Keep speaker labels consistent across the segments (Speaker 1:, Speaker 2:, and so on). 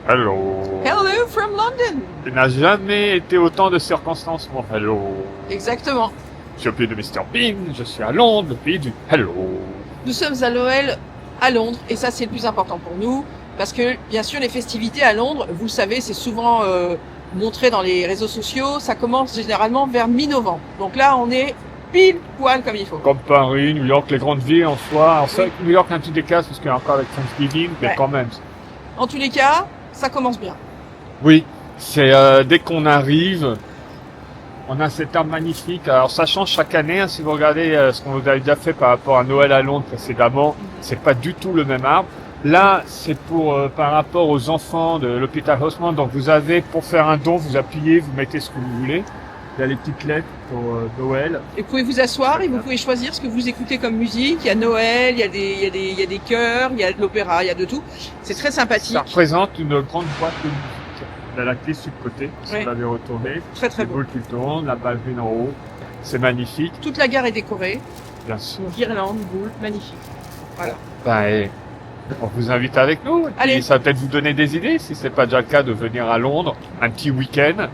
Speaker 1: Hello.
Speaker 2: Hello from London.
Speaker 1: Il n'a jamais été autant de circonstances, mon hello.
Speaker 2: Exactement.
Speaker 1: Je suis au pays de Mr Bean, je suis à Londres, le pays du hello.
Speaker 2: Nous sommes à Noël à Londres et ça c'est le plus important pour nous parce que bien sûr les festivités à Londres, vous le savez, c'est souvent montré dans les réseaux sociaux, ça commence généralement vers mi-novembre. Donc là on est pile poil comme il faut.
Speaker 1: Comme Paris, New York, les grandes villes en soi. Alors c'est vrai que New York a un petit décalage parce qu'il y a encore avec Thanksgiving, mais
Speaker 2: Ouais.
Speaker 1: quand même.
Speaker 2: En tous les cas, ça commence bien.
Speaker 1: Oui, c'est dès qu'on arrive, on a cet arbre magnifique. Alors ça change chaque année, hein, si vous regardez ce qu'on vous a déjà fait par rapport à Noël à Londres précédemment, c'est pas du tout le même arbre. Là, c'est pour par rapport aux enfants de l'hôpital Haussmann. Donc vous avez, pour faire un don, vous appuyez, vous mettez ce que vous voulez. Il y a les petites lettres pour Noël.
Speaker 2: Et vous pouvez vous asseoir et vous pouvez choisir ce que vous écoutez comme musique. Il y a Noël, il y a des chœurs, il y a de l'opéra, il y a de tout. C'est très sympathique.
Speaker 1: Ça représente une grande boîte de musique. Il y a la clé sur le côté, si
Speaker 2: Oui.
Speaker 1: vous l'avez retourné.
Speaker 2: Très très
Speaker 1: Les
Speaker 2: beau.
Speaker 1: boules qui tournent, la ballerine en haut. C'est magnifique,
Speaker 2: Toute la gare est décorée.
Speaker 1: bien sûr.
Speaker 2: Guirlandes, boules, magnifique. Voilà.
Speaker 1: On vous invite avec nous. Et
Speaker 2: Allez.
Speaker 1: puis, ça va peut-être vous donner des idées, si c'est pas déjà le cas, de venir à Londres, un petit week-end.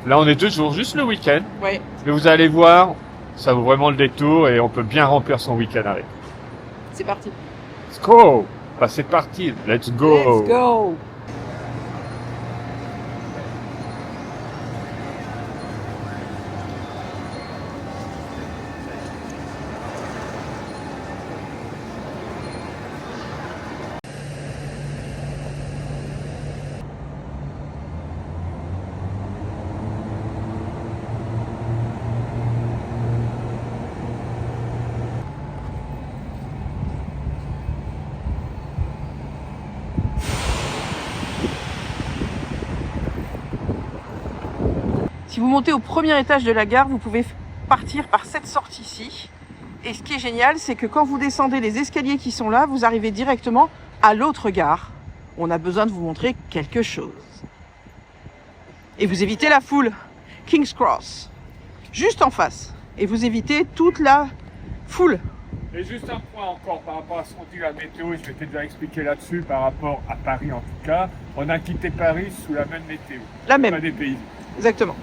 Speaker 1: Là, on est 2 jours, juste le week-end.
Speaker 2: Ouais.
Speaker 1: Mais vous allez voir, ça vaut vraiment le détour et on peut bien remplir son week-end avec.
Speaker 2: C'est parti.
Speaker 1: Let's go! Bah, c'est parti. Let's go!
Speaker 2: Let's go. Si vous montez au premier étage de la gare, vous pouvez partir par cette sortie-ci. Et ce qui est génial, c'est que quand vous descendez les escaliers qui sont là, vous arrivez directement à l'autre gare. On a besoin de vous montrer quelque chose. Et vous évitez la foule. King's Cross. Juste en face. Et vous évitez toute la foule.
Speaker 1: Et juste un point encore par rapport à ce qu'on dit la météo, et je vais te déjà expliquer là-dessus par rapport à Paris en tout cas. On a quitté Paris sous la même météo.
Speaker 2: La
Speaker 1: Pas
Speaker 2: même.
Speaker 1: des pays.
Speaker 2: Exactement.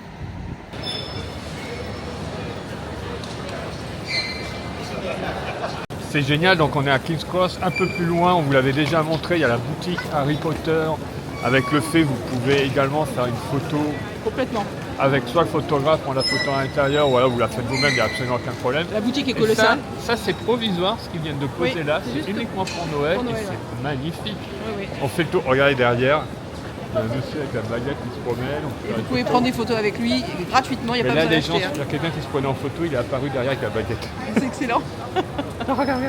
Speaker 1: C'est génial, donc on est à King's Cross, un peu plus loin, on vous l'avait déjà montré, il y a la boutique Harry Potter. Avec le fait, vous pouvez également faire une photo
Speaker 2: Complètement.
Speaker 1: avec soit le photographe, prend la photo à l'intérieur, ou alors vous la faites vous-même, il n'y a absolument aucun problème.
Speaker 2: La boutique est
Speaker 1: Et ça,
Speaker 2: colossale.
Speaker 1: ça c'est provisoire, ce qu'ils viennent de poser
Speaker 2: Oui,
Speaker 1: là,
Speaker 2: c'est
Speaker 1: c'est
Speaker 2: juste
Speaker 1: uniquement pour Noël,
Speaker 2: pour Noël,
Speaker 1: et c'est magnifique.
Speaker 2: Oui, oui.
Speaker 1: On fait le tour, regardez derrière, il y a un monsieur avec la baguette qui se promène. On peut
Speaker 2: Vous pouvez prendre des photos avec lui gratuitement, il n'y a
Speaker 1: Mais
Speaker 2: pas
Speaker 1: là,
Speaker 2: besoin
Speaker 1: les gens,
Speaker 2: d'acheter.
Speaker 1: il y a quelqu'un qui se prenait en photo, il est apparu derrière avec la baguette.
Speaker 2: C'est excellent.
Speaker 1: Regarde.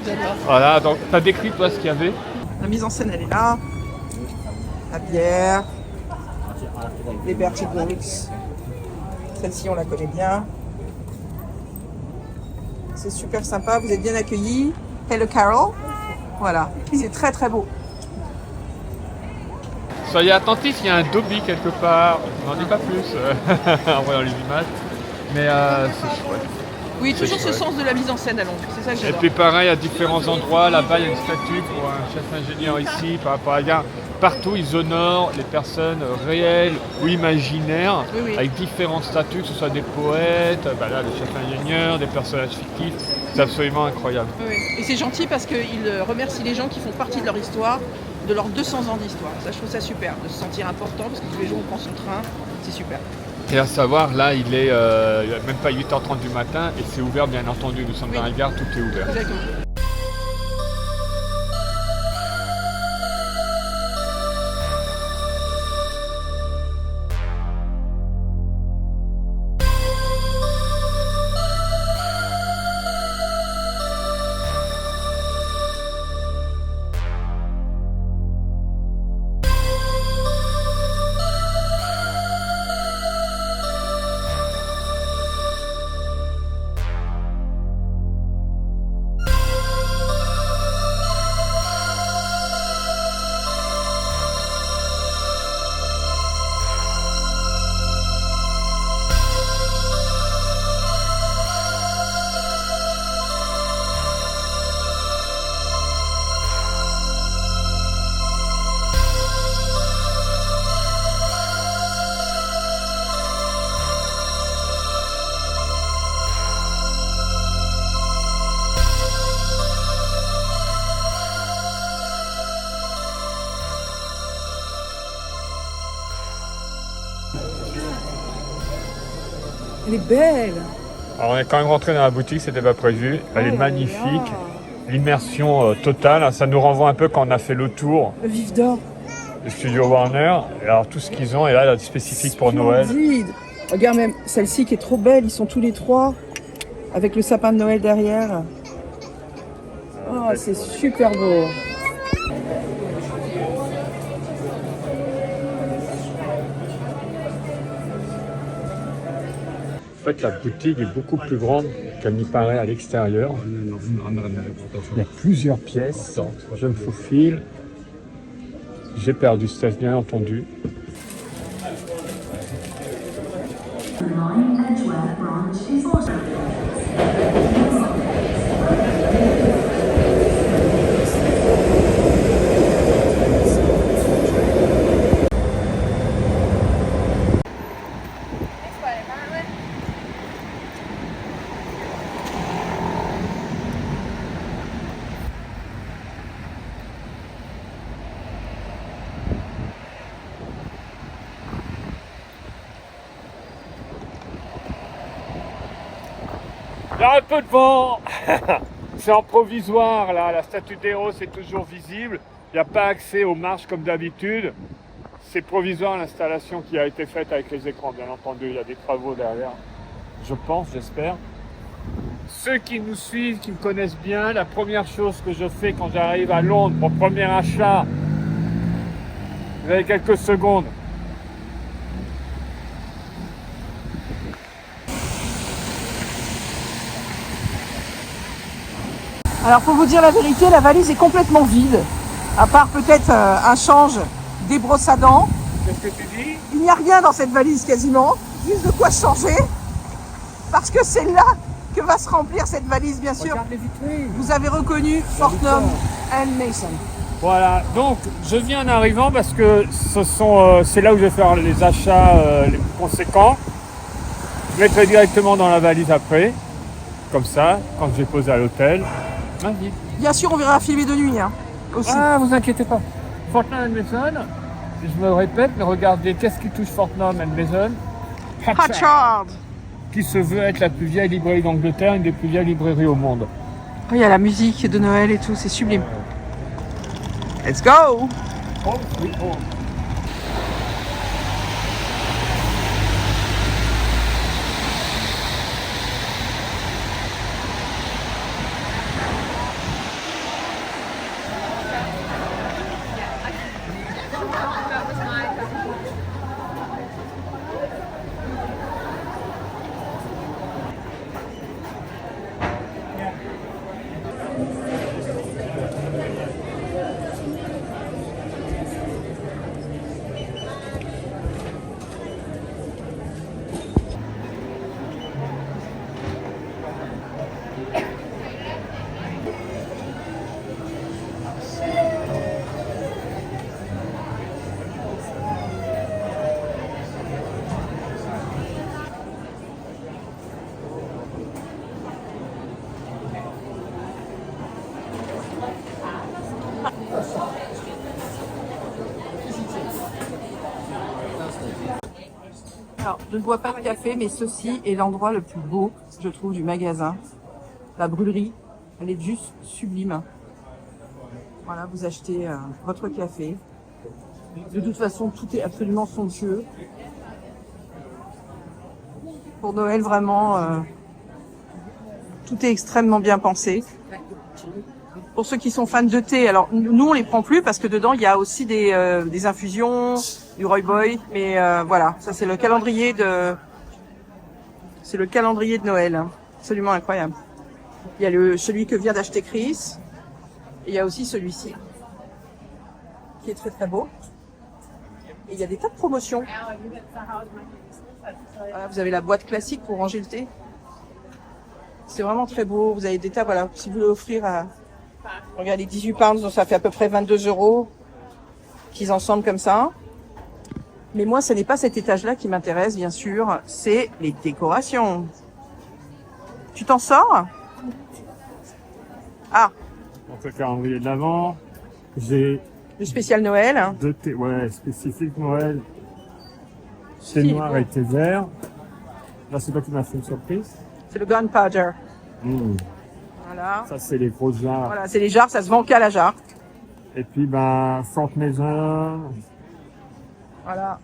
Speaker 2: J'adore.
Speaker 1: Voilà, donc t'as décrit toi ce qu'il y avait.
Speaker 2: La mise en scène, elle est là. La bière. Les Bertie Books. Celle-ci, on la connaît bien. C'est super sympa, vous êtes bien accueillis. Hello Carol. Voilà, c'est très très beau.
Speaker 1: Soyez attentifs, il y a un Dobby quelque part. On n'en dit pas plus en voyant les images. Mais c'est chouette.
Speaker 2: Oui,
Speaker 1: C'est
Speaker 2: toujours ce
Speaker 1: chouette.
Speaker 2: sens de la mise en scène à Londres, c'est ça que
Speaker 1: Et
Speaker 2: j'adore.
Speaker 1: puis pareil, à différents endroits, là-bas il y a une statue pour un chef ingénieur ici, par rapport à la gare. Partout ils honorent les personnes réelles ou imaginaires,
Speaker 2: Oui, oui.
Speaker 1: avec différentes statues, que ce soit des poètes, bah là, des chefs ingénieurs, des personnages fictifs. C'est absolument incroyable.
Speaker 2: Oui, oui. Et c'est gentil parce qu'il remercie les gens qui font partie de leur histoire, de leurs 200 ans d'histoire. Ça, je trouve ça super, de se sentir important, parce que tous les jours on prend son train, c'est super.
Speaker 1: Et à savoir, là il est même pas 8h30 du matin et c'est ouvert bien entendu. Nous sommes
Speaker 2: Oui.
Speaker 1: dans la gare, tout est ouvert.
Speaker 2: Exactement. Elle est belle.
Speaker 1: Alors on est quand même rentré dans la boutique, c'était pas prévu. Elle est magnifique. L'immersion totale. Ça nous renvoie un peu quand on a fait le tour
Speaker 2: Le vif d'or.
Speaker 1: du studio Warner. Et alors tout ce qu'ils ont est là, spécifique pour Noël.
Speaker 2: Splendide. Regarde même celle-ci qui est trop belle. Ils sont tous les trois avec le sapin de Noël derrière. Oh, c'est super beau.
Speaker 1: En fait, la boutique est beaucoup plus grande qu'elle n'y paraît à l'extérieur. Il y a plusieurs pièces. Je me faufile. J'ai perdu Steph, bien entendu. Il y a un peu de vent. C'est en provisoire là, la statue d'héros est toujours visible. Il n'y a pas accès aux marches comme d'habitude. C'est provisoire l'installation qui a été faite avec les écrans, bien entendu. Il y a des travaux derrière, je pense, j'espère. Ceux qui nous suivent, qui me connaissent bien, la première chose que je fais quand j'arrive à Londres, mon premier achat, vous avez quelques secondes.
Speaker 2: Alors pour vous dire la vérité, la valise est complètement vide. À part peut-être un change, des brosses à dents.
Speaker 1: Qu'est-ce que tu dis?
Speaker 2: Il n'y a rien dans cette valise quasiment. Juste de quoi changer. Parce que c'est là que va se remplir cette valise, bien sûr.
Speaker 1: Regarde les vitrines.
Speaker 2: Vous avez reconnu Fortnum & Mason.
Speaker 1: Voilà, donc je viens en arrivant parce que c'est là où je vais faire les achats les plus conséquents. Je mettrai directement dans la valise après, comme ça, quand je vais poser à l'hôtel.
Speaker 2: Bien sûr, on verra filmer de nuit aussi.
Speaker 1: Ah, vous inquiétez pas. Fortnum & Mason, je me répète, mais regardez, qu'est-ce qui touche Fortnum & Mason?
Speaker 2: Hatchard.
Speaker 1: Qui se veut être la plus vieille librairie d'Angleterre, une des plus vieilles librairies au monde.
Speaker 2: Il y a la musique de Noël et tout, c'est sublime. Let's go!
Speaker 1: Oh, oui, oh.
Speaker 2: Alors, je ne bois pas de café, mais ceci est l'endroit le plus beau, je trouve, du magasin. La brûlerie, elle est juste sublime. Voilà, vous achetez votre café. De toute façon, tout est absolument somptueux. Pour Noël, vraiment, tout est extrêmement bien pensé. Pour ceux qui sont fans de thé, alors nous on les prend plus parce que dedans il y a aussi des infusions, du Roy Boy, mais voilà, ça c'est le calendrier de Noël, hein. Absolument incroyable. Il y a celui que vient d'acheter Chris, et il y a aussi celui-ci qui est très très beau. Et il y a des tas de promotions. Voilà, vous avez la boîte classique pour ranger le thé. C'est vraiment très beau. Vous avez des tas, voilà, si vous voulez offrir à... Regardez, 18 pounds, donc ça fait à peu près 22 € qu'ils ensemble comme ça. Mais moi, ce n'est pas cet étage-là qui m'intéresse, bien sûr. C'est les décorations. Tu t'en sors? Ah,
Speaker 1: Donc le calendrier de l'Avent. J'ai
Speaker 2: le spécial Noël. Hein.
Speaker 1: deux thés, ouais, spécifique Noël. Thé
Speaker 2: Si,
Speaker 1: noir
Speaker 2: bon.
Speaker 1: et thé vert. Là, c'est toi qui m'as fait une surprise.
Speaker 2: C'est le gunpowder.
Speaker 1: Mmh.
Speaker 2: Voilà.
Speaker 1: Ça, c'est les gros jarres.
Speaker 2: Voilà, c'est les jarres, ça se vend qu'à la jarre.
Speaker 1: Et puis, ben, Fort Maison,
Speaker 2: Voilà.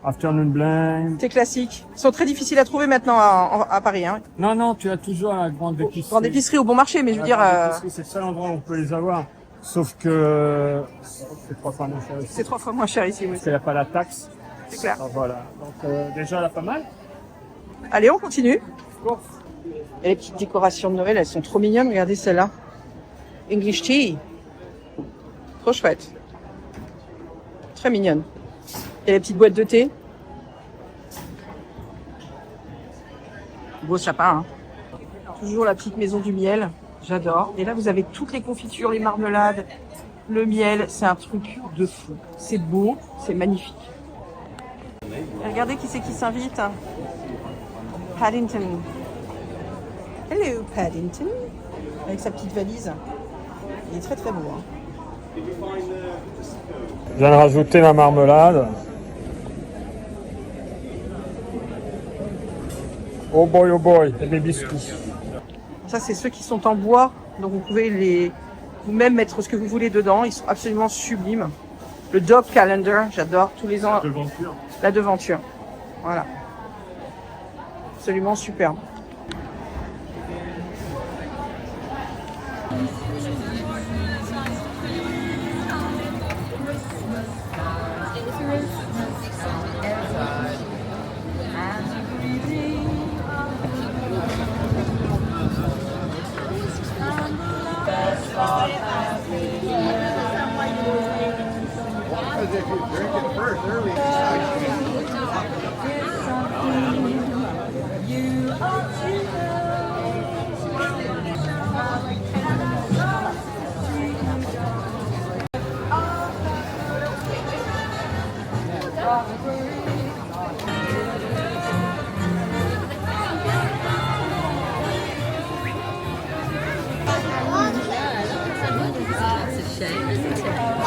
Speaker 1: Afternoon Blend.
Speaker 2: C'est classique. Ils sont très difficiles à trouver maintenant à Paris. Hein.
Speaker 1: Non, non, tu as toujours la grande épicerie.
Speaker 2: Grande épicerie au bon marché, mais je veux dire...
Speaker 1: C'est le seul endroit où on peut les avoir. Sauf que c'est 3 fois moins cher ici.
Speaker 2: C'est 3 fois moins cher ici, oui.
Speaker 1: Parce qu'il n'y a pas la taxe.
Speaker 2: C'est clair.
Speaker 1: Alors, voilà. Donc, déjà, là, pas mal.
Speaker 2: Allez, on continue.
Speaker 1: Course.
Speaker 2: Et les petites décorations de Noël, elles sont trop mignonnes. Regardez celle-là. English Tea. Trop chouette. Très mignonne. Et les petites boîtes de thé. Beau sapin, hein. Toujours la petite maison du miel. J'adore. Et là, vous avez toutes les confitures, les marmelades, le miel. C'est un truc de fou. C'est beau, c'est magnifique. Et regardez qui c'est qui s'invite. Paddington. Hello, Paddington. Avec sa petite valise. Il est très très beau. Hein.
Speaker 1: Je viens de rajouter ma marmelade. Oh boy, et mes biscuits.
Speaker 2: Ça, c'est ceux qui sont en bois. Donc, vous pouvez vous-même mettre ce que vous voulez dedans. Ils sont absolument sublimes. Le Dog Calendar, j'adore. Tous les ans.
Speaker 1: Devanture.
Speaker 2: La devanture. Voilà. Absolument superbe.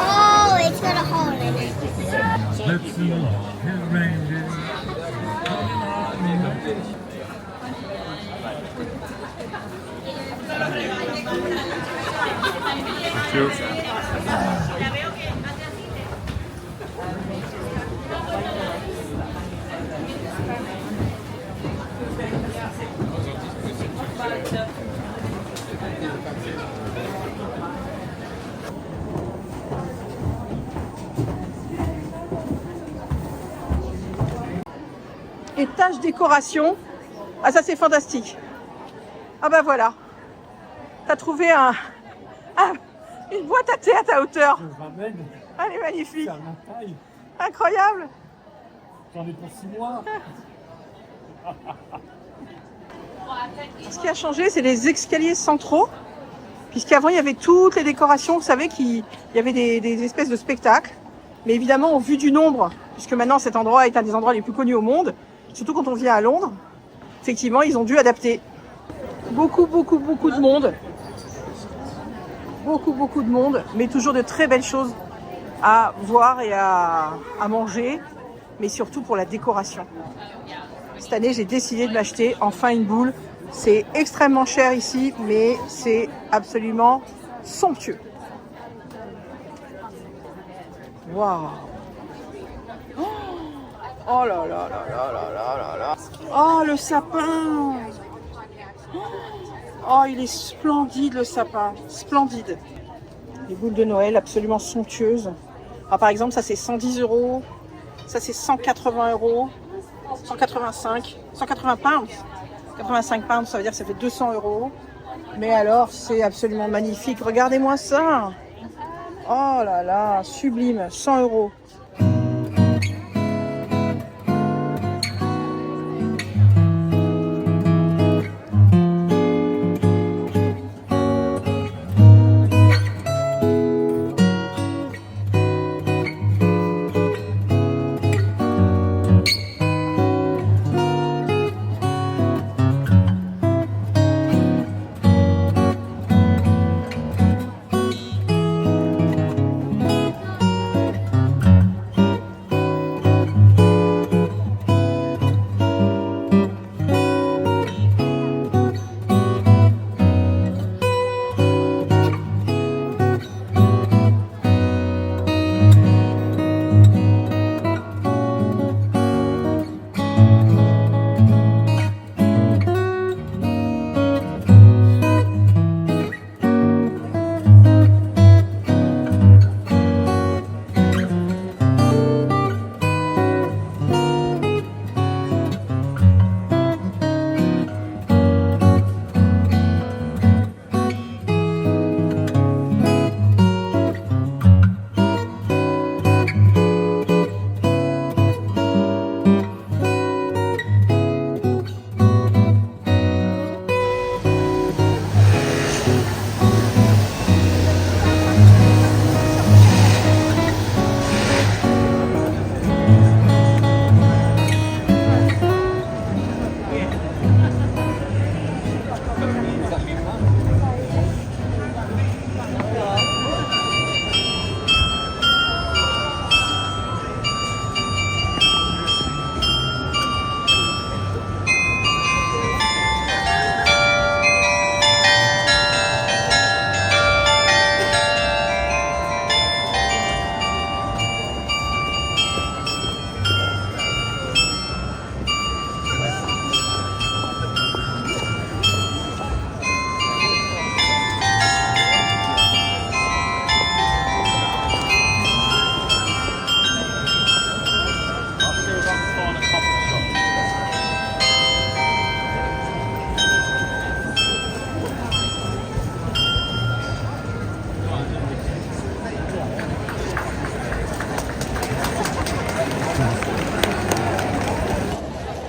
Speaker 3: Oh, it's got a hole in it.
Speaker 2: Étage décoration. Ah, ça, c'est fantastique. Ah, bah voilà. T'as trouvé une boîte à thé à ta hauteur.
Speaker 1: Je ramène.
Speaker 2: Elle est magnifique.
Speaker 1: C'est à ma taille.
Speaker 2: Incroyable.
Speaker 1: J'en ai pour 6 mois.
Speaker 2: Ce qui a changé, c'est les escaliers centraux. Puisqu'avant, il y avait toutes les décorations. Vous savez qu'il y avait des espèces de spectacles. Mais évidemment, au vu du nombre, puisque maintenant cet endroit est un des endroits les plus connus au monde, surtout quand on vient à Londres, effectivement, ils ont dû adapter. Beaucoup de monde. Beaucoup de monde, mais toujours de très belles choses à voir et à manger, mais surtout pour la décoration. Cette année, j'ai décidé de m'acheter enfin une boule. C'est extrêmement cher ici, mais c'est absolument somptueux. Waouh! Oh là là là là là là là là! Oh, le sapin! Oh, il est splendide, le sapin. Splendide. Les boules de Noël absolument somptueuses. Alors, par exemple, ça c'est 110 €. Ça c'est 180 €. 185. 180 pounds. 85 pounds, ça veut dire que ça fait 200 €. Mais alors, c'est absolument magnifique. Regardez-moi ça. Oh là là, sublime. 100 €.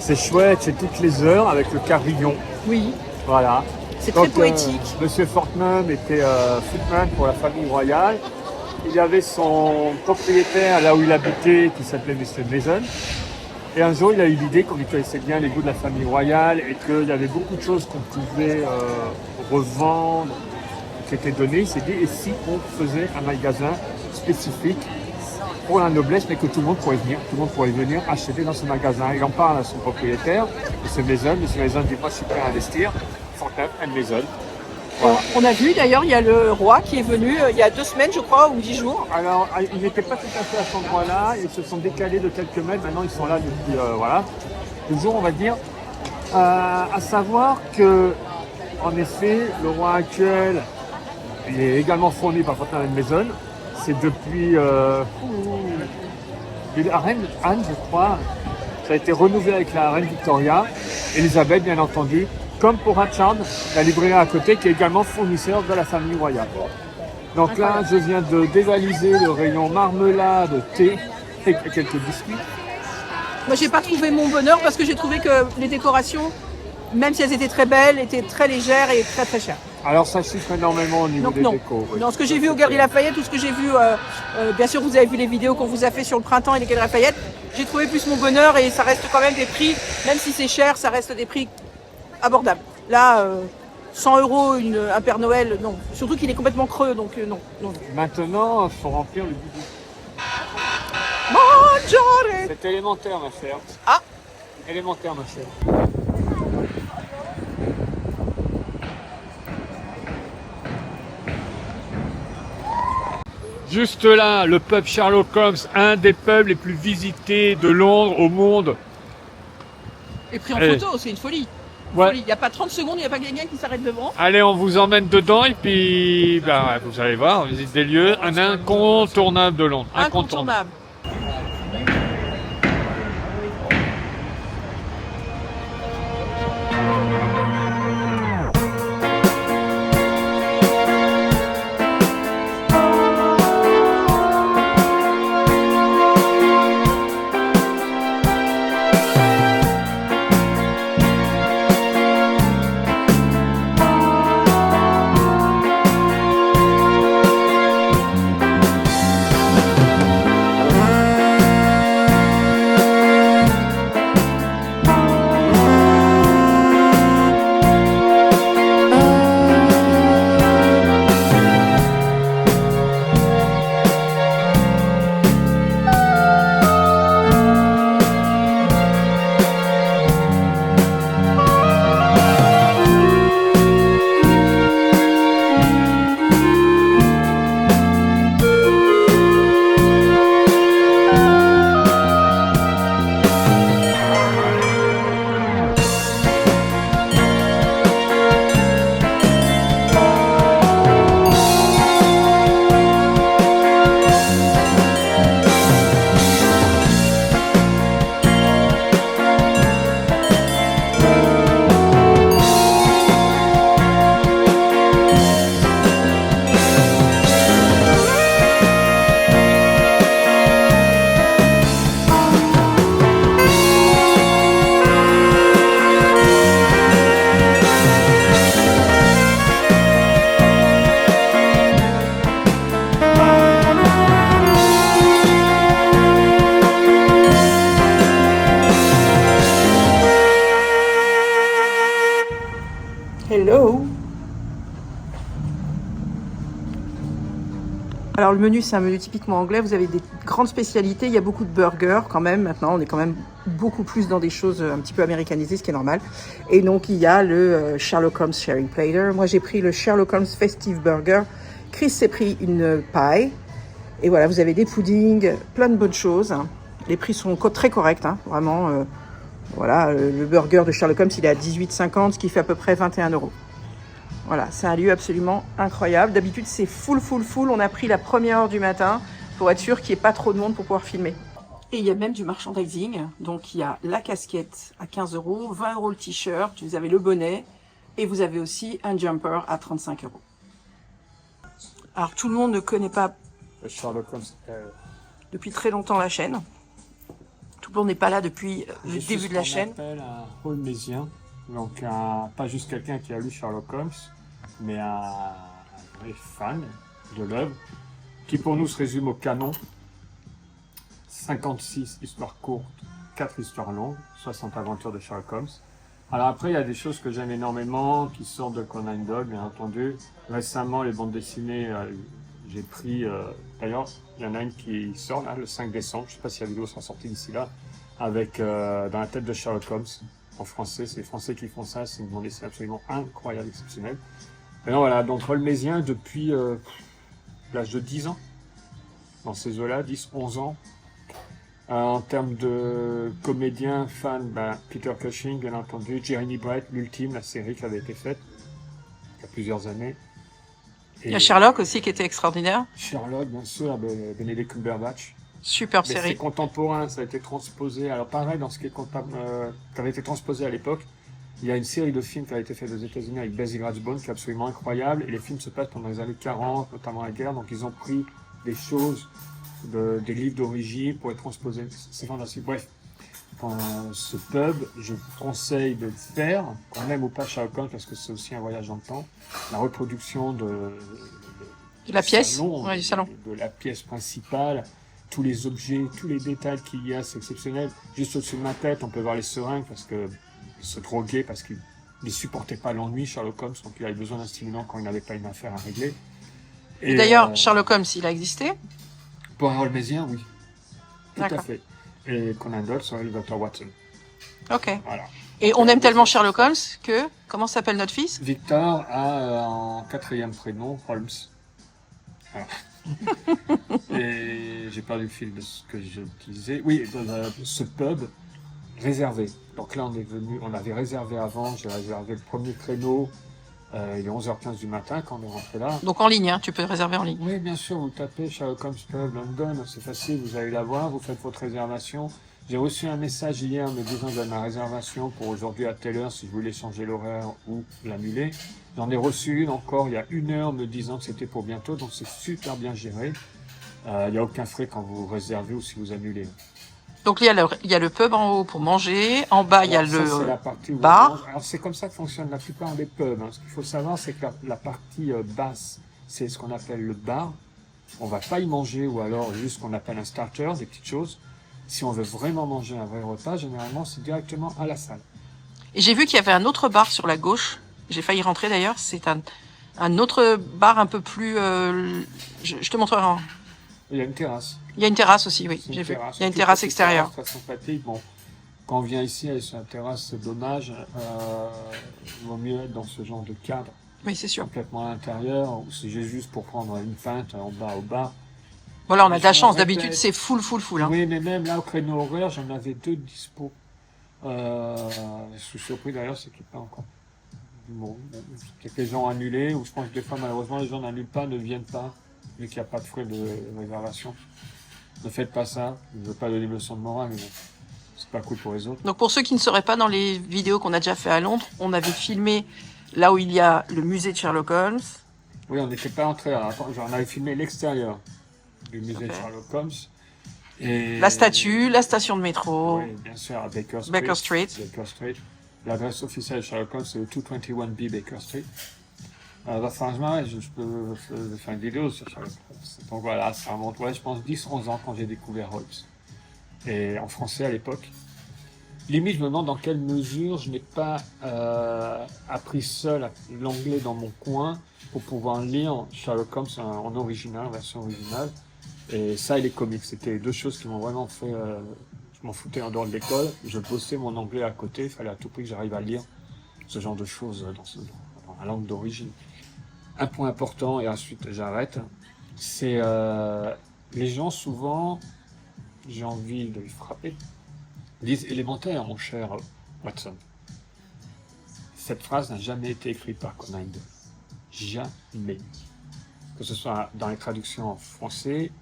Speaker 1: C'est chouette, c'est toutes les heures avec le carillon.
Speaker 2: Oui,
Speaker 1: Voilà.
Speaker 2: c'est très
Speaker 1: Donc,
Speaker 2: poétique.
Speaker 1: Monsieur Fortnum était footman pour la famille royale. Il avait son propriétaire là où il habitait qui s'appelait Monsieur Mason. Et un jour, il a eu l'idée, comme il connaissait bien les goûts de la famille royale et qu'il y avait beaucoup de choses qu'on pouvait revendre, qui étaient données, il s'est dit, et si on faisait un magasin spécifique pour la noblesse, mais que tout le monde pourrait venir acheter dans ce magasin. Il en parle à son propriétaire, M. Mason. M. Mason dit, moi je suis prêt à investir. Fortnum and Mason. Voilà.
Speaker 2: On a vu d'ailleurs, il y a le roi qui est venu il y a 2 semaines, je crois, ou 10 jours.
Speaker 1: Alors, ils n'étaient pas tout à fait à cet endroit-là, ils se sont décalés de quelques mètres, maintenant ils sont là depuis, voilà, 2 jours on va dire. À savoir que, en effet, le roi actuel, il est également fourni par Fortnum & Mason. C'est depuis la reine Anne, je crois, ça a été renouvelé avec la reine Victoria, Elisabeth bien entendu, comme pour Hatchard, la librairie à côté, qui est également fournisseur de la famille royale. Donc là, je viens de dévaliser le rayon marmelade, thé et quelques biscuits.
Speaker 2: Moi, j'ai pas trouvé mon bonheur parce que j'ai trouvé que les décorations, même si elles étaient très belles, étaient très légères et très très chères.
Speaker 1: Alors ça chiffre énormément au niveau
Speaker 2: Donc
Speaker 1: des
Speaker 2: non.
Speaker 1: décos. Oui.
Speaker 2: Non, ce que j'ai vu aux Galeries Lafayette, tout ce que j'ai vu, bien sûr vous avez vu les vidéos qu'on vous a fait sur le printemps et les Galeries Lafayette, j'ai trouvé plus mon bonheur et ça reste quand même des prix, même si c'est cher, ça reste des prix abordables. Là, 100 € un Père Noël, non. Surtout qu'il est complètement creux, donc non.
Speaker 1: Maintenant, il faut remplir le bidou.
Speaker 2: Mangiare.
Speaker 1: C'est élémentaire, ma chère.
Speaker 2: Ah,
Speaker 1: Élémentaire, ma chère. Juste là, le pub Sherlock Holmes, un des pubs les plus visités de Londres au monde.
Speaker 2: et pris en
Speaker 1: Allez.
Speaker 2: photo, c'est une folie.
Speaker 1: Ouais.
Speaker 2: Il n'y a pas 30 secondes, il n'y a pas quelqu'un qui s'arrête devant.
Speaker 1: Allez, on vous emmène dedans et puis vous allez voir, on visite des lieux, un incontournable de Londres.
Speaker 2: Incontournable. Hello. Alors le menu, c'est un menu typiquement anglais. Vous avez des grandes spécialités. Il y a beaucoup de burgers quand même. Maintenant, on est quand même beaucoup plus dans des choses un petit peu américanisées, ce qui est normal. Et donc, il y a le Sherlock Holmes Sharing Platter. Moi, j'ai pris le Sherlock Holmes Festive Burger. Chris s'est pris une paille. Et voilà, vous avez des puddings, plein de bonnes choses. Les prix sont très corrects, hein, vraiment. Voilà, le burger de Sherlock Holmes, il est à 18,50, ce qui fait à peu près 21 €. Voilà, c'est un lieu absolument incroyable. D'habitude, c'est full. On a pris la première heure du matin pour être sûr qu'il n'y ait pas trop de monde pour pouvoir filmer. Et il y a même du merchandising. Donc, il y a la casquette à 15 €, 20 € le t-shirt, vous avez le bonnet et vous avez aussi un jumper à 35 €. Alors, tout le monde ne connaît pas
Speaker 1: Sherlock Holmes.
Speaker 2: depuis très longtemps la chaîne. Tout Bon, on n'est pas là depuis le
Speaker 1: Je suis
Speaker 2: début
Speaker 1: ce
Speaker 2: de la
Speaker 1: qu'on
Speaker 2: chaîne.
Speaker 1: appelle un holmésien, donc pas juste quelqu'un qui a lu Sherlock Holmes, mais un vrai fan de l'œuvre, qui pour nous se résume au canon. 56 histoires courtes, 4 histoires longues, 60 aventures de Sherlock Holmes. Alors après, il y a des choses que j'aime énormément, qui sortent de Conan Doyle, bien entendu. Récemment, les bandes dessinées, j'ai pris... D'ailleurs, il y en a une qui sort là, le 5 décembre, je ne sais pas si la vidéo sera sortie d'ici là, avec Dans la tête de Sherlock Holmes, en français. C'est les Français qui font ça, c'est une bande dessinée absolument incroyable, exceptionnelle. Et donc voilà, donc holmésien depuis l'âge de 10 ans, dans ces eaux-là, 10-11 ans. En termes de comédien, fan, Peter Cushing, bien entendu, Jeremy Brett, l'ultime, la série qui avait été faite il y a plusieurs années. Et
Speaker 2: Il y a Sherlock aussi qui était extraordinaire.
Speaker 1: Sherlock, bien sûr, Benedict Cumberbatch.
Speaker 2: Superbe
Speaker 1: Mais c'est
Speaker 2: série.
Speaker 1: contemporain, ça a été transposé. Alors pareil, dans ce qui avait été transposé à l'époque, il y a une série de films qui a été faite aux États-Unis avec Basil Rathbone qui est absolument incroyable. Et les films se passent pendant les années 40, notamment la guerre, donc ils ont pris des choses des livres d'origine pour être transposés. C'est fantastique. Bref, ce pub, je vous conseille de le faire, qu'on aime ou pas Sherlock Holmes, parce que c'est aussi un voyage dans le temps. La reproduction de
Speaker 2: la pièce,
Speaker 1: salon,
Speaker 2: du salon.
Speaker 1: de la pièce principale, tous les objets, tous les détails qu'il y a, c'est exceptionnel. Juste au-dessus de ma tête, on peut voir les seringues, parce que il se droguait, parce qu'il ne supportait pas l'ennui, Sherlock Holmes, donc il avait besoin d'un stimulant quand il n'avait pas une affaire à régler.
Speaker 2: Et d'ailleurs, Sherlock Holmes, il a existé?
Speaker 1: Pour un holmésien, oui. Tout à
Speaker 2: D'accord.
Speaker 1: fait. Et Conan Doyle serait le Dr. Watson.
Speaker 2: Ok.
Speaker 1: Voilà.
Speaker 2: Et on aime tellement Sherlock Holmes que... Comment s'appelle notre fils?
Speaker 1: Victor a en 4e prénom Holmes. Voilà. Et j'ai perdu le fil de ce que je disais. Oui, ce pub réservé. Donc là, on avait réservé avant, j'ai réservé le premier créneau. Il est 11h15 du matin quand on est rentré là.
Speaker 2: Donc en ligne, hein, tu peux réserver en ligne.
Speaker 1: Oui, bien sûr, vous tapez Sherlock Holmes Pub London, c'est facile, vous allez la voir, vous faites votre réservation. J'ai reçu un message hier me disant de ma réservation pour aujourd'hui à telle heure si je voulais changer l'horaire ou l'annuler. J'en ai reçu une encore il y a 1 heure me disant que c'était pour bientôt, donc c'est super bien géré. Il n'y a aucun frais quand vous réservez ou si vous annulez.
Speaker 2: Donc il y a le pub en haut pour manger, en bas il y a
Speaker 1: Alors, ça, c'est
Speaker 2: le
Speaker 1: la partie où on
Speaker 2: bar.
Speaker 1: mange. Alors c'est comme ça que fonctionnent la plupart des pubs. Ce qu'il faut savoir, c'est que la partie basse, c'est ce qu'on appelle le bar. On va pas y manger ou alors juste ce qu'on appelle un starter, des petites choses. Si on veut vraiment manger un vrai repas, généralement c'est directement à la salle.
Speaker 2: Et j'ai vu qu'il y avait un autre bar sur la gauche. J'ai failli rentrer d'ailleurs. C'est un autre bar un peu plus... je te montrerai.
Speaker 1: Il y a une terrasse.
Speaker 2: Il y a une terrasse aussi, oui.
Speaker 1: C'est
Speaker 2: J'ai vu.
Speaker 1: terrasse.
Speaker 2: Il y a une
Speaker 1: Toute
Speaker 2: terrasse
Speaker 1: petite
Speaker 2: extérieure.
Speaker 1: terrasse très sympathique. Bon, quand on vient ici, aller sur la terrasse, c'est dommage. Il vaut mieux être dans ce genre de cadre,
Speaker 2: Oui, c'est sûr.
Speaker 1: complètement à l'intérieur, ou si j'ai juste pour prendre une pinte en bas au bar.
Speaker 2: Voilà, on a de la
Speaker 1: Je
Speaker 2: chance.
Speaker 1: me
Speaker 2: D'habitude,
Speaker 1: répète.
Speaker 2: c'est full. Hein.
Speaker 1: Oui, mais même là, au créneau horaire, j'en avais 2 dispo. Je suis surpris d'ailleurs, c'est qu'il n'y a pas encore. Bon, peut-être que les gens ont annulé, ou je pense que des fois, malheureusement, les gens n'annulent pas, ne viennent pas, vu qu'il n'y a pas de frais de réservation. Ne faites pas ça. Je ne veux pas donner une leçon de morale, mais bon, c'est pas cool pour les autres.
Speaker 2: Donc pour ceux qui ne seraient pas dans les vidéos qu'on a déjà fait à Londres, on avait filmé là où il y a le musée de Sherlock Holmes.
Speaker 1: Oui, on n'était pas entré. Alors, attends, j'en avais filmé l'extérieur du musée de
Speaker 2: Ok.
Speaker 1: Sherlock Holmes. Et...
Speaker 2: La statue, la station de métro.
Speaker 1: Oui, bien sûr, à Baker Street.
Speaker 2: Baker Street.
Speaker 1: Baker Street. L'adresse officielle de Sherlock Holmes, c'est le 221B Baker Street. Franchement, je peux faire une vidéo sur Sherlock Holmes. Donc voilà, ça remonte, je pense, 10-11 ans quand j'ai découvert Holmes. Et en français à l'époque. Limite, je me demande dans quelle mesure je n'ai pas appris seul l'anglais dans mon coin pour pouvoir lire Sherlock Holmes en original, en version originale. Et ça et les comics, c'était les 2 choses qui m'ont vraiment fait... je m'en foutais en dehors de l'école, je bossais mon anglais à côté, il fallait à tout prix que j'arrive à lire ce genre de choses dans la langue d'origine. Un point important, et ensuite j'arrête, c'est les gens souvent, j'ai envie de les frapper, disent élémentaire, mon cher Watson. Cette phrase n'a jamais été écrite par Conan Doyle. Jamais. Que ce soit dans les traductions en français,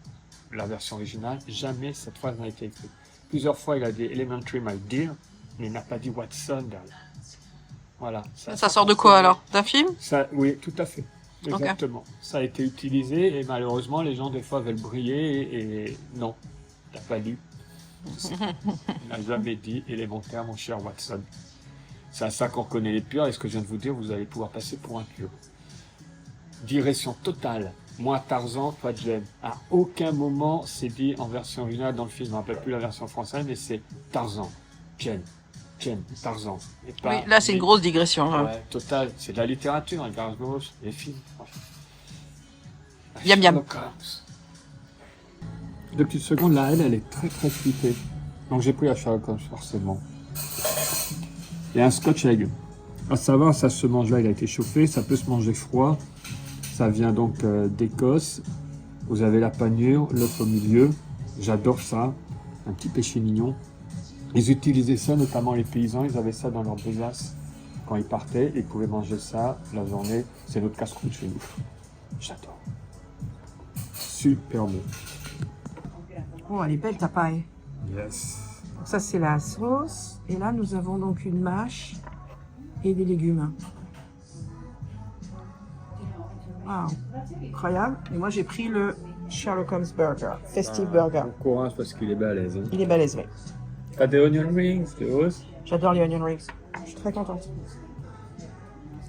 Speaker 1: la version originale, jamais cette phrase n'a été écrite. Plusieurs fois, il a dit Elementary, my dear, mais il n'a pas dit Watson derrière. Voilà.
Speaker 2: Ça sort de quoi alors? D'un film?
Speaker 1: Ça, oui, tout à fait. Exactement. Ça a été utilisé et malheureusement, les gens, des fois, veulent briller et non, t'as pas lu. Il n'a jamais dit élémentaire, mon cher Watson. C'est à ça qu'on reconnaît les purs, et ce que je viens de vous dire, vous allez pouvoir passer pour un pur. Direction totale. Moi, Tarzan, toi, Jen. À aucun moment, c'est dit en version originale dans le film. Je ne me rappelle plus la version française, mais c'est Tarzan, Jen, Tarzan. Et pas
Speaker 2: Oui, là, c'est une grosse digression. Hein.
Speaker 1: Ouais, total. C'est de la littérature, les gauche, les films.
Speaker 2: Miam miam.
Speaker 1: Deux petites secondes, là, elle est très très fruitée. Donc j'ai pris la Sherlock Holmes, forcément. Et un Scotch egg. À savoir, ça se mange là, il a été chauffé, ça peut se manger froid. Ça vient donc d'Écosse. Vous avez la panure, l'œuf au milieu. J'adore ça. Un petit péché mignon. Ils utilisaient ça, notamment les paysans. Ils avaient ça dans leur besace. Quand ils partaient, ils pouvaient manger ça la journée. C'est notre casse-croûte chez nous. J'adore. Super bon.
Speaker 2: Oh, elle est belle ta paille.
Speaker 1: Yes.
Speaker 2: Donc ça, c'est la sauce. Et là, nous avons donc une mâche et des légumes. Wow, incroyable. Et moi, j'ai pris le Sherlock Holmes Burger, Festive Burger.
Speaker 1: Bon courage parce qu'il est balèze. Hein.
Speaker 2: Il est balèze, oui.
Speaker 1: T'as des onion rings, tu oses?
Speaker 2: J'adore les onion rings. Je suis très contente.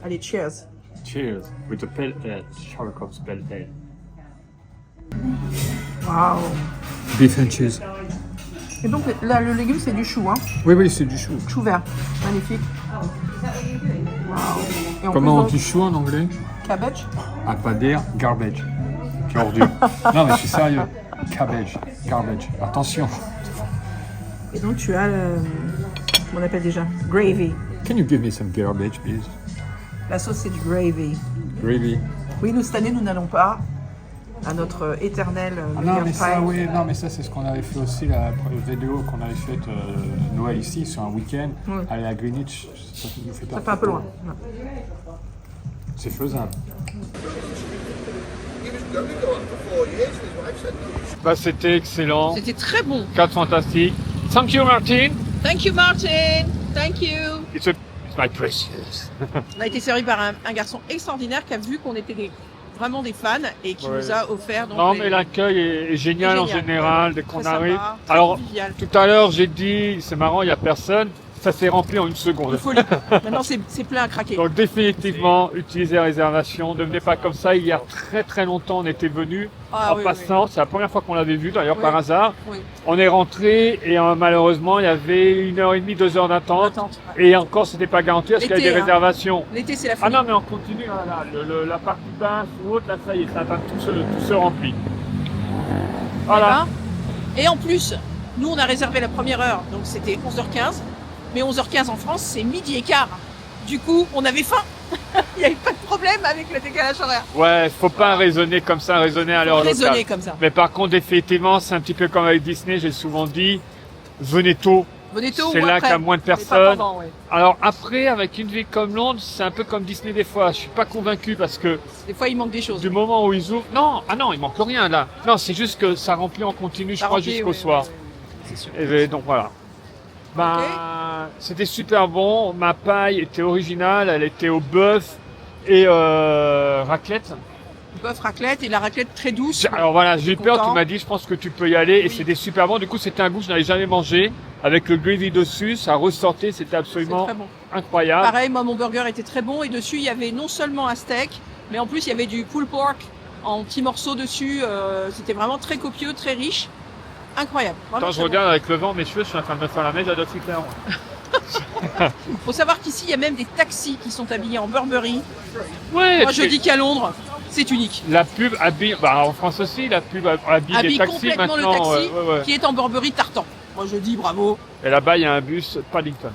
Speaker 2: Allez, cheers.
Speaker 1: Cheers. With a pale ale. Sherlock Holmes pale ale.
Speaker 2: Wow.
Speaker 1: Beef and cheese.
Speaker 2: Et donc, là, le légume, c'est du chou, hein.
Speaker 1: Oui, c'est du chou.
Speaker 2: Chou vert. Magnifique. Wow. Et en
Speaker 1: Comment on
Speaker 2: plus,
Speaker 1: dit chou en anglais?
Speaker 2: cabbage.
Speaker 1: À pas dire garbage. Quelle ordure. Non, mais je suis sérieux. Cabbage. Garbage. Attention.
Speaker 2: Et donc, tu as le... Comment on appelle déjà? Gravy.
Speaker 1: Can you give me some garbage, please?
Speaker 2: La sauce, c'est du gravy.
Speaker 1: Gravy.
Speaker 2: Oui, nous, cette année, nous n'allons pas à notre éternel
Speaker 1: Ah
Speaker 2: New
Speaker 1: non,
Speaker 2: Year's
Speaker 1: mais ça,
Speaker 2: Pie.
Speaker 1: oui, non, mais ça, c'est ce qu'on avait fait aussi, la vidéo qu'on avait faite Noël ici, sur un week-end.
Speaker 2: Oui.
Speaker 1: Aller à Greenwich, ça nous fait pas.
Speaker 2: Ça fait un peu loin. Ouais.
Speaker 1: C'est faisable. Bah, c'était excellent.
Speaker 2: C'était très bon.
Speaker 1: 4 fantastiques. Thank you, Martin.
Speaker 2: Thank you, Martin. Thank you.
Speaker 1: It's my precious.
Speaker 2: On a été servi par un garçon extraordinaire qui a vu qu'on était vraiment des fans et qui
Speaker 1: Ouais.
Speaker 2: nous a offert. Donc,
Speaker 1: Non,
Speaker 2: les-
Speaker 1: mais l'accueil est génial en
Speaker 2: Génial.
Speaker 1: général, dès
Speaker 2: Très
Speaker 1: qu'on
Speaker 2: sympa,
Speaker 1: arrive.
Speaker 2: très
Speaker 1: Alors,
Speaker 2: convivial.
Speaker 1: tout à l'heure, j'ai dit, c'est marrant, il n'y a personne. Ça s'est rempli en une seconde.
Speaker 2: Une folie. Maintenant, c'est plein à craquer.
Speaker 1: Donc définitivement, utilisez la réservation. Ne venez pas comme ça. Il y a très très longtemps, on était venu
Speaker 2: Ah,
Speaker 1: en
Speaker 2: oui,
Speaker 1: passant. C'est la première fois qu'on l'avait vu d'ailleurs
Speaker 2: Oui.
Speaker 1: par hasard.
Speaker 2: Oui.
Speaker 1: On est rentré et malheureusement, il y avait 1h30, 2 heures d'attente.
Speaker 2: Attente, ouais.
Speaker 1: Et encore, c'était pas garanti parce qu'il y a
Speaker 2: L'été,
Speaker 1: des
Speaker 2: hein.
Speaker 1: réservations.
Speaker 2: L'été, c'est la
Speaker 1: Ah
Speaker 2: folie.
Speaker 1: non, mais on continue. Là, la partie basse ou haute, là, ça y est, ça attend, tout se remplit. Voilà.
Speaker 2: Eh ben, et en plus, nous, on a réservé la première heure, donc c'était 11h15. Mais 11h15 en France, c'est midi et quart. Du coup, on avait faim. Il n'y avait pas de problème avec le décalage horaire.
Speaker 1: Ouais, faut pas raisonner comme ça, raisonner à l'heure locale.
Speaker 2: Raisonner comme ça.
Speaker 1: Mais par contre, effectivement, c'est un petit peu comme avec Disney, j'ai souvent dit, venez tôt.
Speaker 2: Venez tôt
Speaker 1: C'est
Speaker 2: ou
Speaker 1: là
Speaker 2: après.
Speaker 1: qu'il y a moins de
Speaker 2: Mais pas
Speaker 1: personnes.
Speaker 2: pendant, ouais.
Speaker 1: Alors après, avec une ville comme Londres, c'est un peu comme Disney des fois. Je suis pas convaincu parce que
Speaker 2: Des fois, il manque des choses.
Speaker 1: du moment où ils ouvrent, non, il manque rien là. Non, c'est juste que ça remplit en continu, je
Speaker 2: Ça
Speaker 1: crois,
Speaker 2: remplit,
Speaker 1: jusqu'au
Speaker 2: ouais,
Speaker 1: soir.
Speaker 2: ouais, ouais. C'est sûr.
Speaker 1: Et donc voilà. Ben, c'était super bon. Ma paille était originale, elle était au bœuf et raclette.
Speaker 2: Bœuf raclette et la raclette très douce.
Speaker 1: Alors voilà, j'ai eu peur,
Speaker 2: Content.
Speaker 1: tu m'as dit, je pense que tu peux y aller, et
Speaker 2: Oui.
Speaker 1: c'était super bon. Du coup, c'était un goût que je n'avais jamais mangé, avec le gravy dessus, ça ressortait, c'était
Speaker 2: C'est
Speaker 1: absolument
Speaker 2: très bon.
Speaker 1: incroyable.
Speaker 2: Pareil, moi, mon burger était très bon et dessus, il y avait non seulement un steak, mais en plus, il y avait du pulled pork en petits morceaux dessus. C'était vraiment très copieux, très riche. Incroyable. Vraiment
Speaker 1: Attends, je
Speaker 2: très
Speaker 1: regarde avec le vent, mes cheveux, je suis en train de me faire la mèche à 2 critères.
Speaker 2: bon. Faut savoir qu'ici, il y a même des taxis qui sont habillés en Burberry.
Speaker 1: Ouais,
Speaker 2: Moi, je dis qu'à Londres, c'est unique.
Speaker 1: la pub habille, bah en France aussi, la pub habille
Speaker 2: Habille
Speaker 1: les taxis
Speaker 2: complètement le
Speaker 1: maintenant.
Speaker 2: taxi
Speaker 1: ouais.
Speaker 2: qui est en Burberry tartan. Moi, je dis bravo.
Speaker 1: Et là-bas, il y a un bus Paddington.